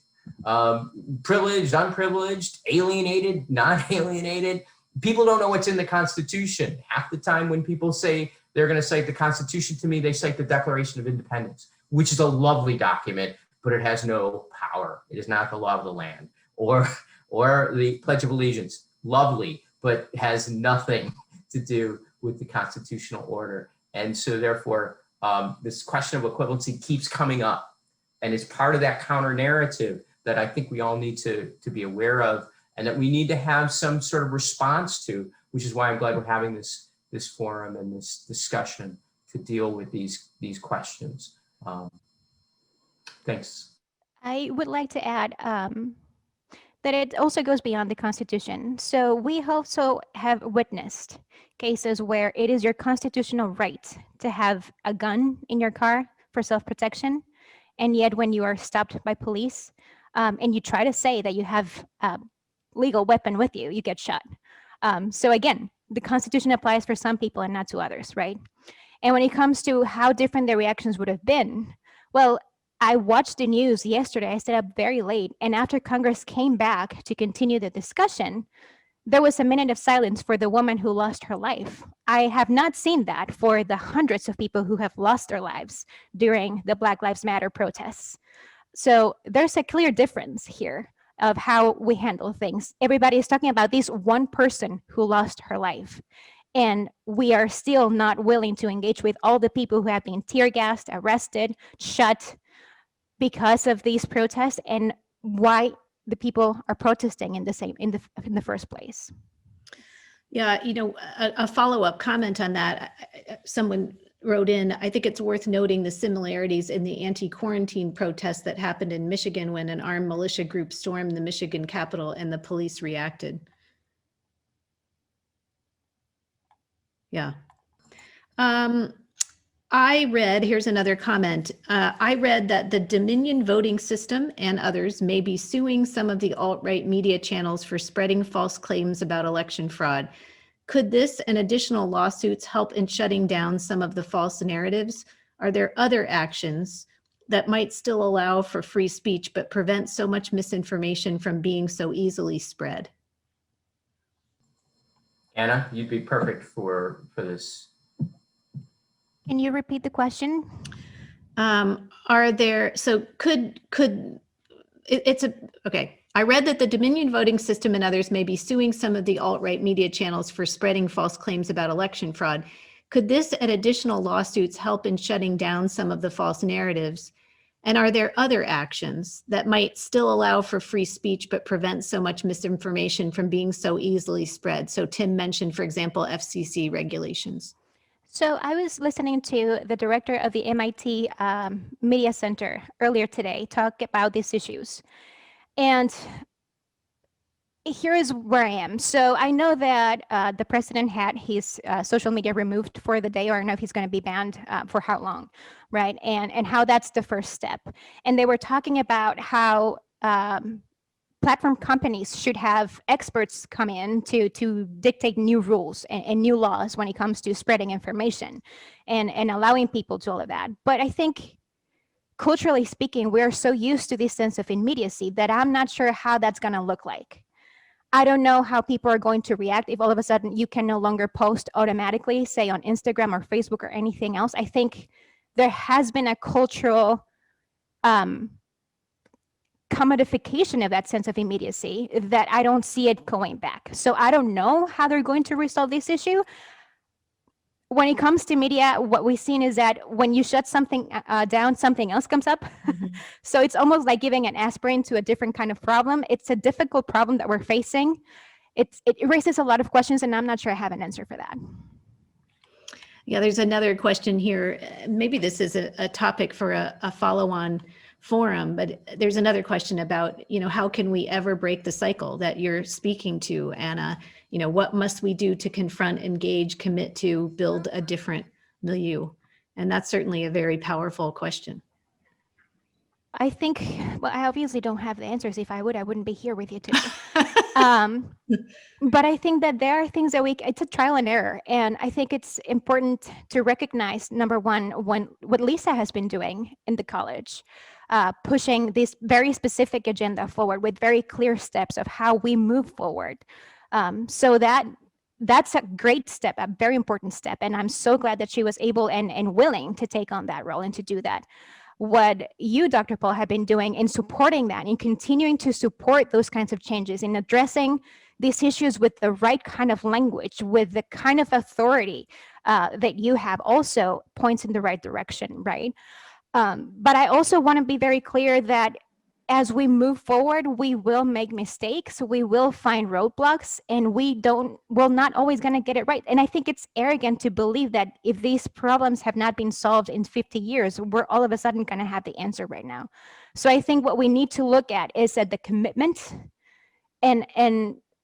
Privileged, unprivileged, alienated, non-alienated. People don't know what's in the Constitution. Half the time when people say they're going to cite the Constitution to me, they cite the Declaration of Independence, which is a lovely document, but it has no power. It is not the law of the land. Or the Pledge of Allegiance, lovely, but has nothing to do with the constitutional order. And so therefore, this question of equivalency keeps coming up, and it's part of that counter narrative that I think we all need to be aware of, and that we need to have some sort of response to, which is why I'm glad we're having this forum and this discussion to deal with these questions. Thanks. I would like to add that it also goes beyond the Constitution. So we also have witnessed cases where it is your constitutional right to have a gun in your car for self-protection, and yet when you are stopped by police and you try to say that you have a legal weapon with you, you get shot. So again, the Constitution applies for some people and not to others, right? And when it comes to how different the reactions would have been, well, I watched the news yesterday. I stayed up very late, and after Congress came back to continue the discussion, there was a minute of silence for the woman who lost her life. I have not seen that for the hundreds of people who have lost their lives during the Black Lives Matter protests. So there's a clear difference here of how we handle things. Everybody is talking about this one person who lost her life, and we are still not willing to engage with all the people who have been tear gassed, arrested, shot because of these protests, and why the people are protesting in the first place. Yeah, a follow-up comment on that. Someone wrote in, I think it's worth noting the similarities in the anti-quarantine protests that happened in Michigan when an armed militia group stormed the Michigan Capitol and the police reacted. Yeah. Here's another comment. I read that the Dominion voting system and others may be suing some of the alt-right media channels for spreading false claims about election fraud. Could this and additional lawsuits help in shutting down some of the false narratives? Are there other actions that might still allow for free speech but prevent so much misinformation from being so easily spread? Ana, you'd be perfect for this. Can you repeat the question? Are I read that the Dominion voting system and others may be suing some of the alt-right media channels for spreading false claims about election fraud. Could this and additional lawsuits help in shutting down some of the false narratives? And are there other actions that might still allow for free speech but prevent so much misinformation from being so easily spread? So Tim mentioned, for example, FCC regulations. So I was listening to the director of the MIT Media Center earlier today talk about these issues. And here is where I am. So I know that the president had his social media removed for the day, or I don't know if he's going to be banned for how long, right? And how that's the first step. And they were talking about how platform companies should have experts come in to dictate new rules and new laws when it comes to spreading information and allowing people to all of that. But I think culturally speaking, we're so used to this sense of immediacy that I'm not sure how that's going to look like. I don't know how people are going to react if all of a sudden you can no longer post automatically, say on Instagram or Facebook or anything else. I think there has been a cultural commodification of that sense of immediacy that I don't see it going back. So I don't know how they're going to resolve this issue. When it comes to media, what we've seen is that when you shut something down, something else comes up. Mm-hmm. So it's almost like giving an aspirin to a different kind of problem. It's a difficult problem that we're facing. It raises a lot of questions, and I'm not sure I have an answer for that. Yeah, there's another question here. Maybe this is a topic for a follow-on forum, but there's another question about, how can we ever break the cycle that you're speaking to, Ana? What must we do to confront, engage, commit to, build a different milieu? And that's certainly a very powerful question. I think, well, I obviously don't have the answers. If I would, I wouldn't be here with you today. But I think that there are things that it's a trial and error. And I think it's important to recognize, number one, what Lisa has been doing in the college, pushing this very specific agenda forward with very clear steps of how we move forward. So that's a great step, a very important step. And I'm so glad that she was able and willing to take on that role and to do that. What you, Dr. Paul, have been doing in supporting that and continuing to support those kinds of changes in addressing these issues with the right kind of language, with the kind of authority that you have also points in the right direction, right? But I also want to be very clear that as we move forward, we will make mistakes, we will find roadblocks, and we're not always going to get it right. And I think it's arrogant to believe that if these problems have not been solved in 50 years, we're all of a sudden going to have the answer right now. So I think what we need to look at is at the commitment and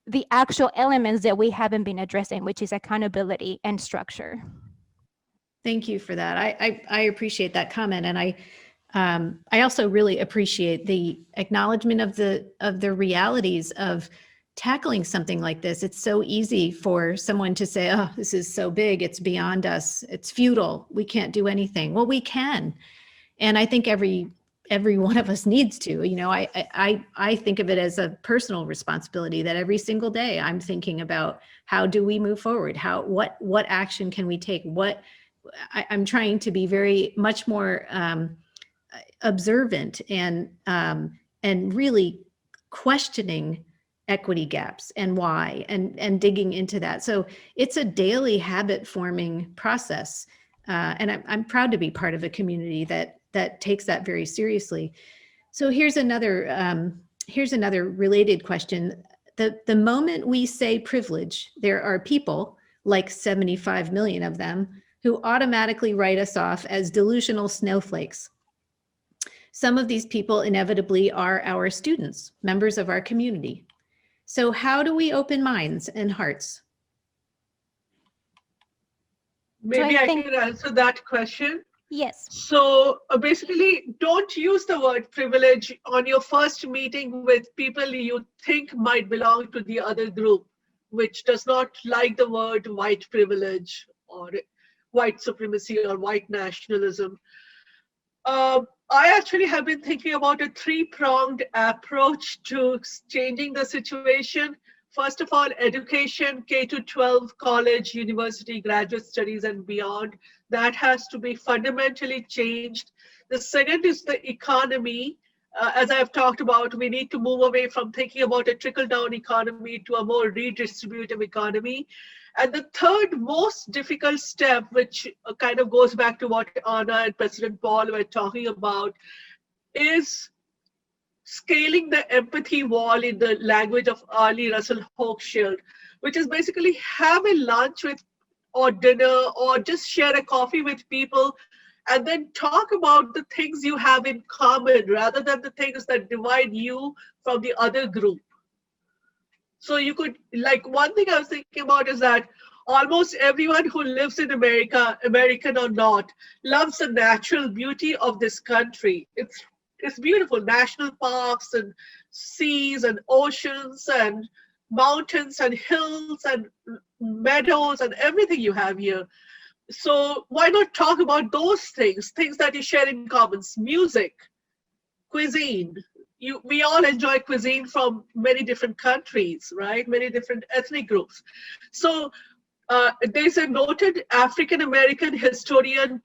the actual elements that we haven't been addressing, which is accountability and structure. Thank you for that. I appreciate that comment, and I also really appreciate the acknowledgement of the realities of tackling something like this. It's so easy for someone to say, "Oh, this is so big; it's beyond us. It's futile. We can't do anything." Well, we can, and I think every one of us needs to. I think of it as a personal responsibility that every single day I'm thinking about how do we move forward? What action can we take? I'm trying to be very much more observant and really questioning equity gaps and why and digging into that. So it's a daily habit forming process. And I'm proud to be part of a community that takes that very seriously. So here's another related question. The moment we say privilege, there are people, like 75 million of them, who automatically write us off as delusional snowflakes. Some of these people inevitably are our students, members of our community. So how do we open minds and hearts? Maybe I can answer that question. Yes. So basically, don't use the word privilege on your first meeting with people you think might belong to the other group, which does not like the word white privilege or white supremacy or white nationalism. I actually have been thinking about a three-pronged approach to changing the situation. First of all, education, K-12, college, university, graduate studies, and beyond. That has to be fundamentally changed. The second is the economy. as I've talked about, we need to move away from thinking about a trickle-down economy to a more redistributive economy. And the third most difficult step, which kind of goes back to what Ana and President Paul were talking about, is scaling the empathy wall in the language of Ali Russell Hochschild, which is basically have a lunch with or dinner or just share a coffee with people and then talk about the things you have in common rather than the things that divide you from the other group. So you could, like, one thing I was thinking about is that almost everyone who lives in America, American or not, loves the natural beauty of this country. It's beautiful, national parks and seas and oceans and mountains and hills and meadows and everything you have here. So why not talk about those things that you share in commons? Music, cuisine. We all enjoy cuisine from many different countries, right? Many different ethnic groups. So there's a noted African-American historian,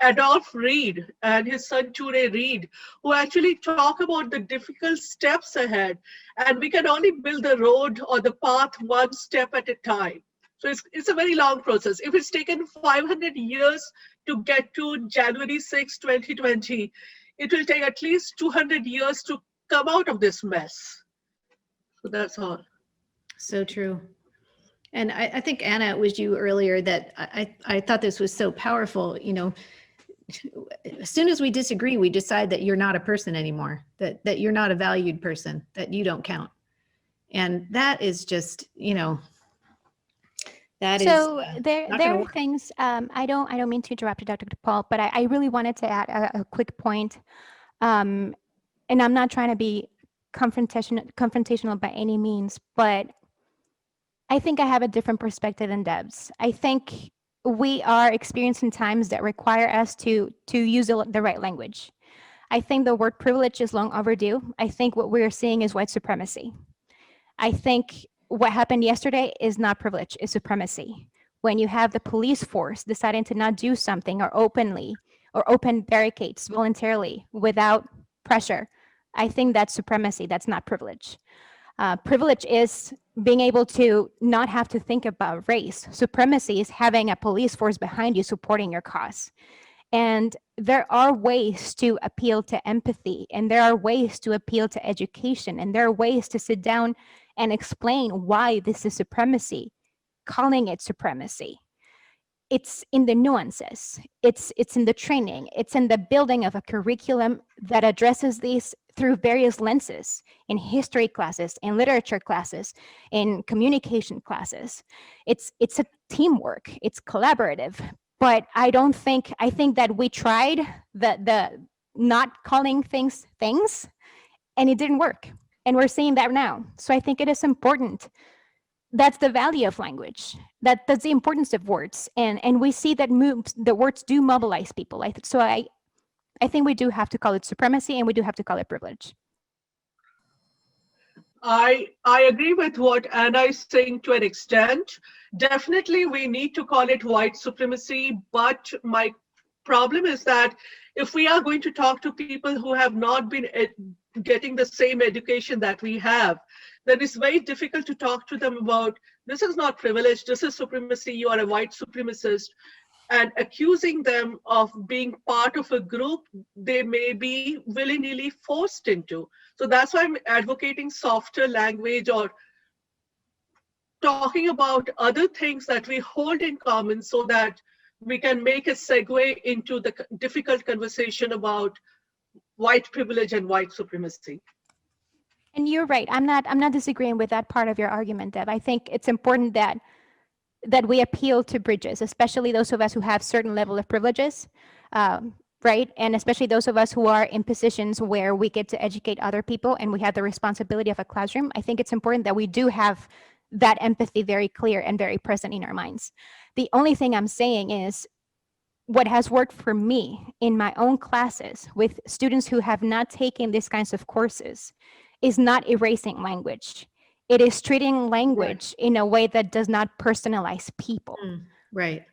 Adolph Reed, and his son Ture Reed, who actually talk about the difficult steps ahead. And we can only build the road or the path one step at a time. So it's a very long process. If it's taken 500 years to get to January 6, 2020, it will take at least 200 years to come out of this mess. So that's all. So true. And I think, Ana, it was you earlier that I thought this was so powerful. You know, as soon as we disagree, we decide that you're not a person anymore, that you're not a valued person, that you don't count. And that is just, you know, that is. So there are things, I don't mean to interrupt you, Dr. Paul, but I really wanted to add a quick point. And I'm not trying to be confrontational by any means, but I think I have a different perspective than Deb's. I think we are experiencing times that require us to use the right language. I think the word privilege is long overdue. I think what we're seeing is white supremacy. I think what happened yesterday is not privilege, it's supremacy. When you have the police force deciding to not do something or open barricades voluntarily without pressure, I think that's supremacy, that's not privilege. Privilege is being able to not have to think about race. Supremacy is having a police force behind you supporting your cause. And there are ways to appeal to empathy, and there are ways to appeal to education, and there are ways to sit down and explain why this is supremacy, calling it supremacy. It's in the nuances, it's in the training, it's in the building of a curriculum that addresses these through various lenses, in history classes, in literature classes, in communication classes. It's a teamwork, it's collaborative, but I think that we tried the not calling things, and it didn't work. And we're seeing that now. So I think it is important. That's the value of language. That's the importance of words. And we see that the words do mobilize people. So I think we do have to call it supremacy, and we do have to call it privilege. I agree with what Ana is saying to an extent. Definitely, we need to call it white supremacy. But my problem is that if we are going to talk to people who have not been getting the same education that we have, then it's very difficult to talk to them about this is not privilege, this is supremacy, you are a white supremacist, and accusing them of being part of a group they may be willy-nilly forced into. So that's why I'm advocating softer language or talking about other things that we hold in common so that we can make a segue into the difficult conversation about white privilege and white supremacy. And you're right. I'm not disagreeing with that part of your argument, Deb. I think it's important that we appeal to bridges, especially those of us who have certain level of privileges, right? And especially those of us who are in positions where we get to educate other people and we have the responsibility of a classroom. I think it's important that we do have that empathy very clear and very present in our minds. The only thing I'm saying is what has worked for me in my own classes with students who have not taken these kinds of courses is not erasing language. It is treating language in a way that does not personalize people. Right.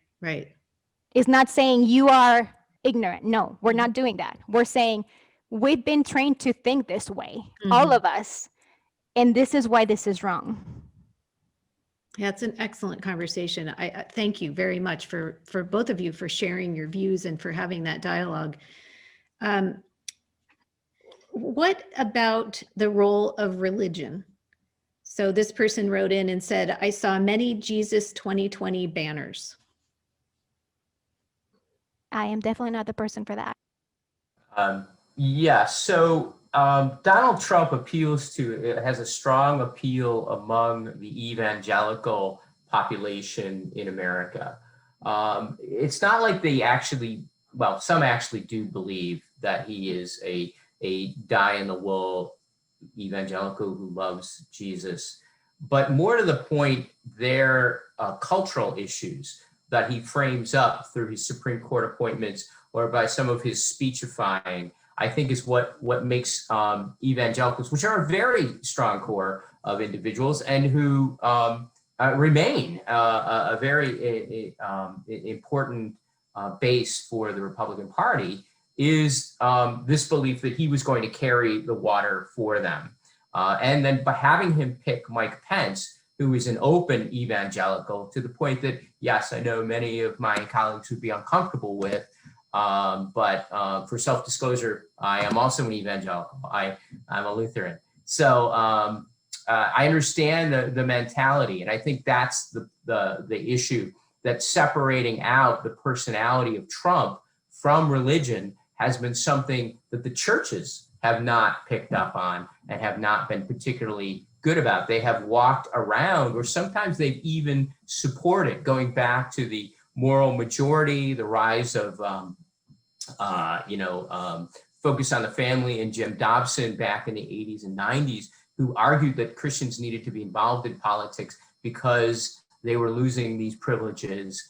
It's not saying you are ignorant. No, we're not doing that. We're saying We've been trained to think this way, Mhm. all of us. And this is why this is wrong. Yeah, it's an excellent conversation. I thank you very much for both of you for sharing your views and for having that dialogue. What about the role of religion? So this person wrote in and said, I saw many Jesus 2020 banners. I am definitely not the person for that. Yeah, so Donald Trump has a strong appeal among the evangelical population in America. It's not like some actually do believe that he is a die-in-the-wool evangelical who loves Jesus. But more to the point, they're cultural issues that he frames up through his Supreme Court appointments or by some of his speechifying, I think is what makes evangelicals, which are a very strong core of individuals and who remain a very important base for the Republican Party, is this belief that he was going to carry the water for them. And then by having him pick Mike Pence, who is an open evangelical, to the point that, yes, I know many of my colleagues would be uncomfortable with, but for self-disclosure, I am also an evangelical. I'm a Lutheran. So I understand the mentality, and I think that's the issue, that separating out the personality of Trump from religion has been something that the churches have not picked up on and have not been particularly good about. They have walked around, or sometimes they've even supported, going back to the moral majority, the rise of focus on the family, and Jim Dobson back in the 80s and 90s, who argued that Christians needed to be involved in politics because they were losing these privileges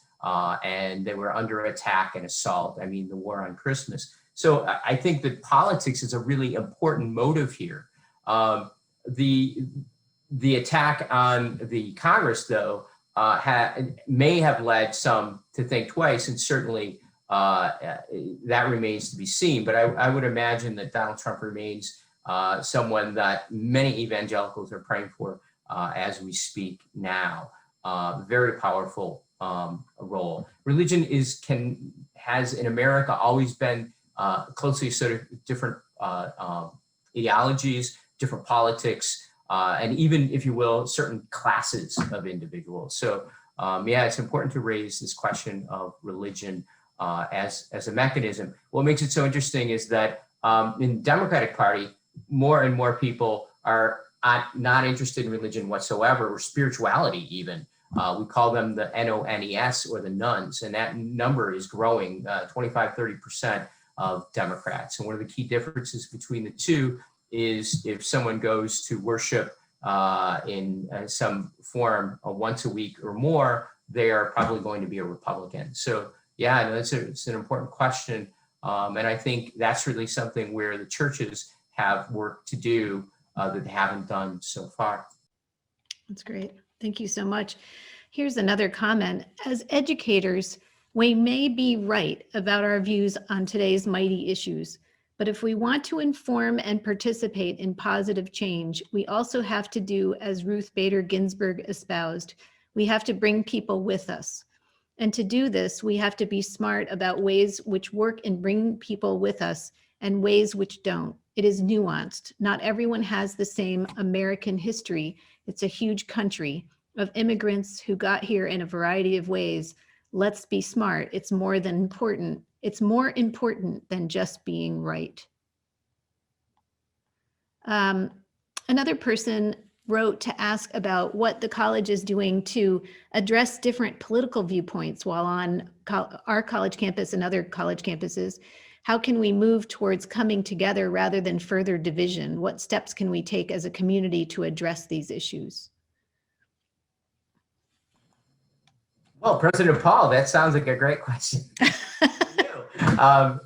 and they were under attack and assault. I mean, the war on Christmas. So I think that politics is a really important motive here. The attack on the Congress, though, may have led some to think twice, and certainly that remains to be seen. But I would imagine that Donald Trump remains someone that many evangelicals are praying for as we speak now. Very powerful role. Religion has in America always been closely associated with different ideologies, different politics, and even, if you will, certain classes of individuals. So yeah, it's important to raise this question of religion as a mechanism. What makes it so interesting is that in the Democratic Party, more and more people are not interested in religion whatsoever, or spirituality even. We call them the NONES, or the nuns, and that number is growing, 25-30% of Democrats. And one of the key differences between the two is if someone goes to worship in some form once a week or more, they are probably going to be a Republican. So yeah, no, it's an important question. And I think that's really something where the churches have work to do that they haven't done so far. That's great. Thank you so much. Here's another comment. As educators, we may be right about our views on today's mighty issues, but if we want to inform and participate in positive change, we also have to do as Ruth Bader Ginsburg espoused. We have to bring people with us. And to do this, we have to be smart about ways which work and bring people with us and ways which don't. It is nuanced. Not everyone has the same American history. It's a huge country of immigrants who got here in a variety of ways. Let's be smart. It's more important than just being right. Another person wrote to ask about what the college is doing to address different political viewpoints while on our college campus and other college campuses. How can we move towards coming together rather than further division? What steps can we take as a community to address these issues? Well, President Paul, that sounds like a great question.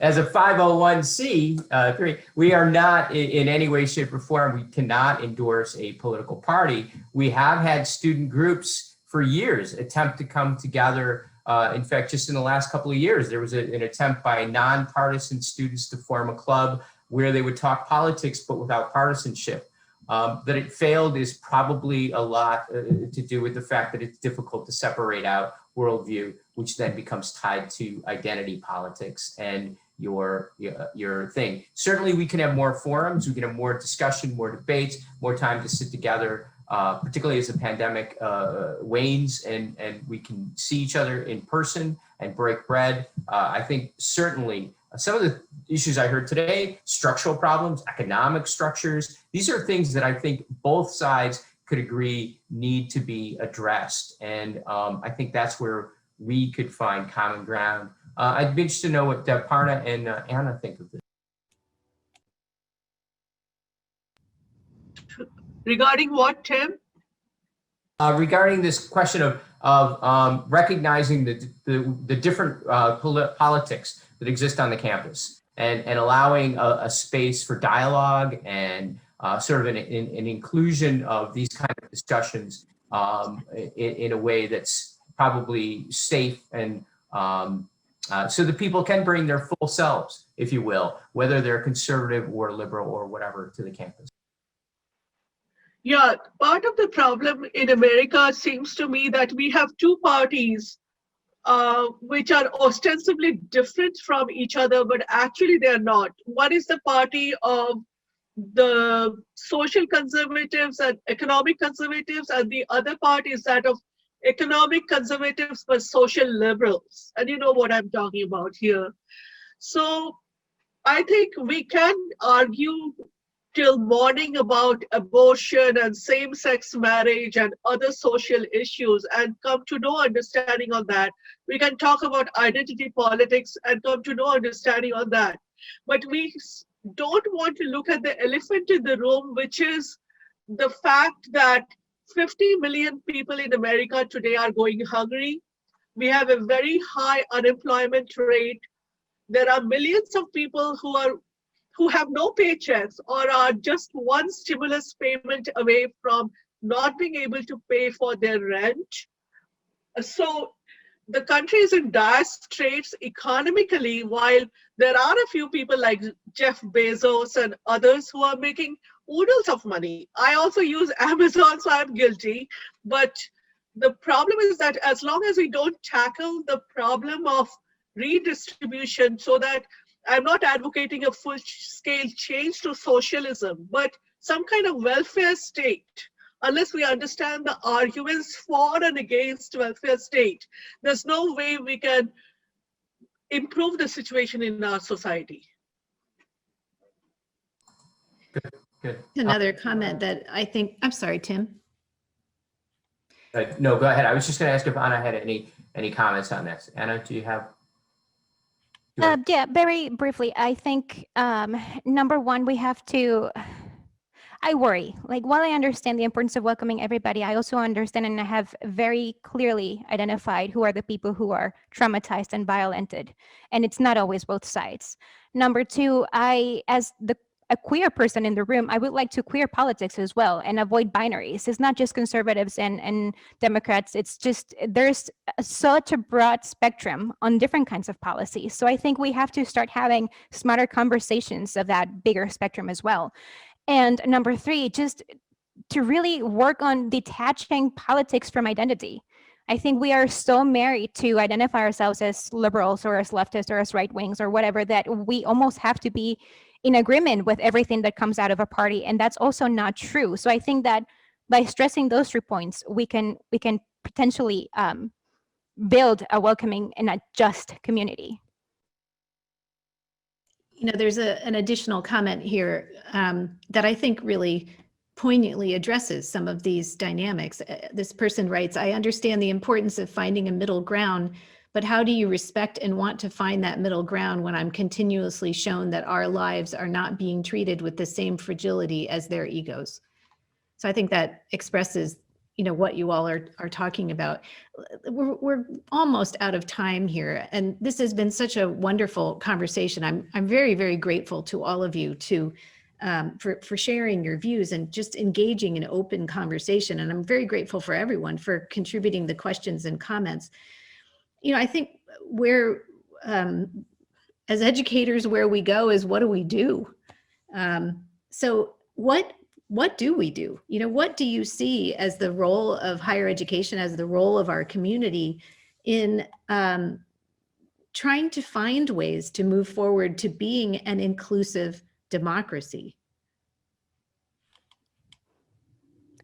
As a 501c3, we are not in any way, shape, or form, we cannot endorse a political party. We have had student groups for years attempt to come together. In fact, just in the last couple of years, there was an attempt by nonpartisan students to form a club where they would talk politics but without partisanship. That it failed is probably a lot to do with the fact that it's difficult to separate out worldview, which then becomes tied to identity politics and your thing. Certainly we can have more forums, we can have more discussion, more debates, more time to sit together, particularly as the pandemic wanes and we can see each other in person and break bread. I think certainly some of the issues I heard today, structural problems, economic structures, these are things that I think both sides could agree need to be addressed. And I think that's where we could find common ground. I'd be interested to know what Devparna and Ana think of this. Regarding what, Tim? Regarding this question of recognizing the different politics that exist on the campus and allowing a space for dialogue and sort of an inclusion of these kind of discussions in a way that's probably safe and so that people can bring their full selves, if you will, whether they're conservative or liberal or whatever, to the campus. Yeah, part of the problem in America seems to me that we have two parties which are ostensibly different from each other, but actually they're not. One is the party of the social conservatives and economic conservatives, and the other party is that of economic conservatives but social liberals. And you know what I'm talking about here. So I think we can argue till morning about abortion and same-sex marriage and other social issues and come to no understanding on that. We can talk about identity politics and come to no understanding on that. But we don't want to look at the elephant in the room, which is the fact that 50 million people in America today are going hungry. We have a very high unemployment rate. There are millions of people who have no paychecks or are just one stimulus payment away from not being able to pay for their rent. So the country is in dire straits economically, while there are a few people like Jeff Bezos and others who are making oodles of money. I also use Amazon, so I'm guilty. But the problem is that as long as we don't tackle the problem of redistribution, so that I'm not advocating a full-scale change to socialism, but some kind of welfare state, unless we understand the arguments for and against welfare state, there's no way we can improve the situation in our society. Good. Another comment that I think, I'm sorry, Tim. No, go ahead. I was just going to ask if Ana had any comments on this. Ana, do you have? Yeah, very briefly. I think number one, we have to. I worry. Like, while I understand the importance of welcoming everybody, I also understand and I have very clearly identified who are the people who are traumatized and violented, and it's not always both sides. Number two, as a queer person in the room, I would like to queer politics as well and avoid binaries. It's not just conservatives and Democrats. It's just there's such a broad spectrum on different kinds of policies. So I think we have to start having smarter conversations of that bigger spectrum as well. And number three, just to really work on detaching politics from identity. I think we are so married to identify ourselves as liberals or as leftists or as right wings or whatever that we almost have to be in agreement with everything that comes out of a party, and that's also not true. So I think that by stressing those 3 points, we can potentially build a welcoming and a just community. You know, there's an additional comment here that I think really poignantly addresses some of these dynamics. This person writes, I understand the importance of finding a middle ground, but how do you respect and want to find that middle ground when I'm continuously shown that our lives are not being treated with the same fragility as their egos? So I think that expresses, you know, what you all are talking about. We're almost out of time here, and this has been such a wonderful conversation. I'm very, very grateful to all of you for sharing your views and just engaging in open conversation. And I'm very grateful for everyone for contributing the questions and comments. You know, I think where, as educators, where we go is what do we do? So what do we do? You know, what do you see as the role of higher education, as the role of our community in trying to find ways to move forward to being an inclusive democracy?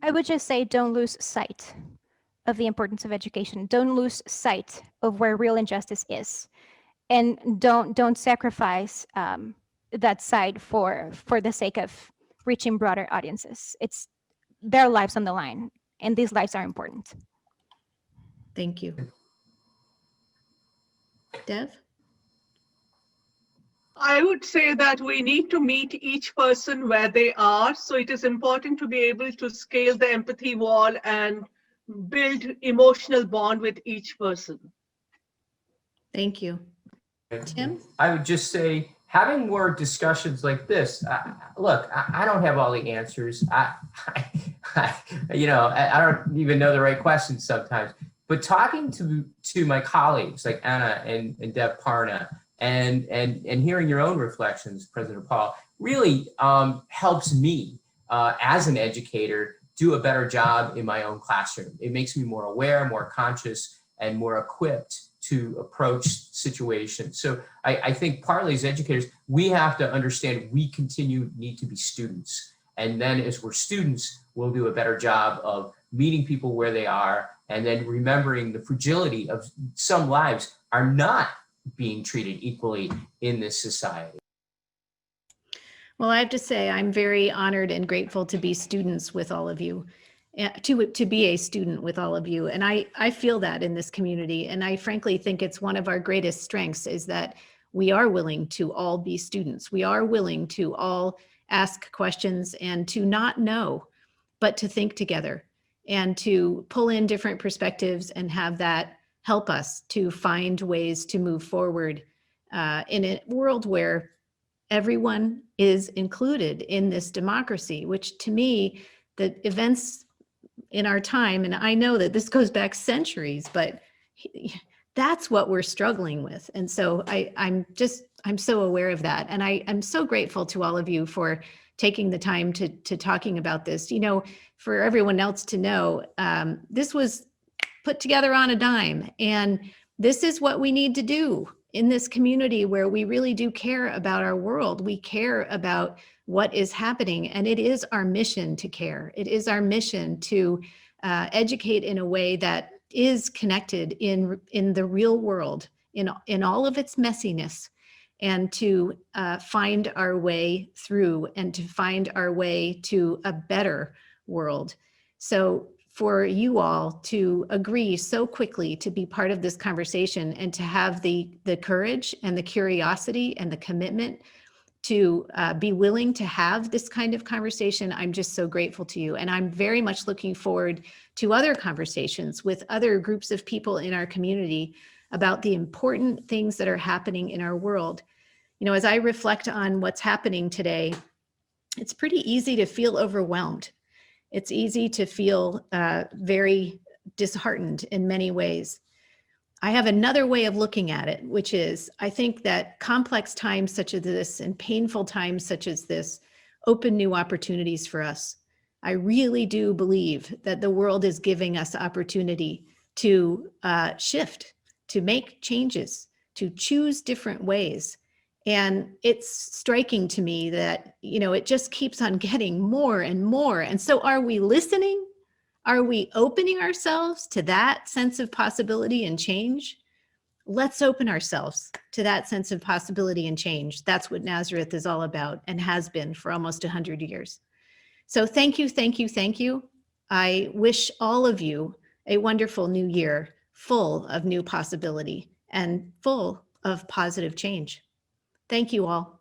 I would just say, don't lose sight of the importance of education. Don't lose sight of where real injustice is, and don't sacrifice that side for the sake of reaching broader audiences. It's their lives on the line, and these lives are important. Thank you. Dev? I would say that we need to meet each person where they are. So it is important to be able to scale the empathy wall and build emotional bond with each person. Thank you. Tim? I would just say, having more discussions like this, look, I don't have all the answers. I don't even know the right questions sometimes, but talking to my colleagues like Ana and Devparna, and hearing your own reflections, President Paul, really helps me as an educator do a better job in my own classroom. It makes me more aware, more conscious, and more equipped to approach situations. So I think partly as educators, we have to understand we need to be students. And then as we're students, we'll do a better job of meeting people where they are, and then remembering the fragility of some lives are not being treated equally in this society. Well, I have to say, I'm very honored and grateful to be students with all of you, to be a student with all of you. And I feel that in this community. And I frankly think it's one of our greatest strengths is that we are willing to all be students. We are willing to all ask questions and to not know, but to think together and to pull in different perspectives and have that help us to find ways to move forward in a world where everyone is included in this democracy, which to me, the events in our time, and I know that this goes back centuries, but that's what we're struggling with. And so I'm so aware of that. And I'm so grateful to all of you for taking the time to talking about this. You know, for everyone else to know, this was put together on a dime. And this is what we need to do in this community where we really do care about our world. We care about what is happening, and it is our mission to care. It is our mission to educate in a way that is connected in the real world, in all of its messiness, and to find our way through and to find our way to a better world. So for you all to agree so quickly to be part of this conversation and to have the courage and the curiosity and the commitment to be willing to have this kind of conversation, I'm just so grateful to you. And I'm very much looking forward to other conversations with other groups of people in our community about the important things that are happening in our world. You know, as I reflect on what's happening today, it's pretty easy to feel overwhelmed. It's easy to feel very disheartened in many ways. I have another way of looking at it, which is I think that complex times such as this and painful times such as this open new opportunities for us. I really do believe that the world is giving us opportunity to shift, to make changes, to choose different ways. And it's striking to me that, you know, it just keeps on getting more and more. And so are we listening? Are we opening ourselves to that sense of possibility and change? Let's open ourselves to that sense of possibility and change. That's what Nazareth is all about and has been for almost 100 years. So thank you, thank you, thank you. I wish all of you a wonderful new year, full of new possibility and full of positive change. Thank you all.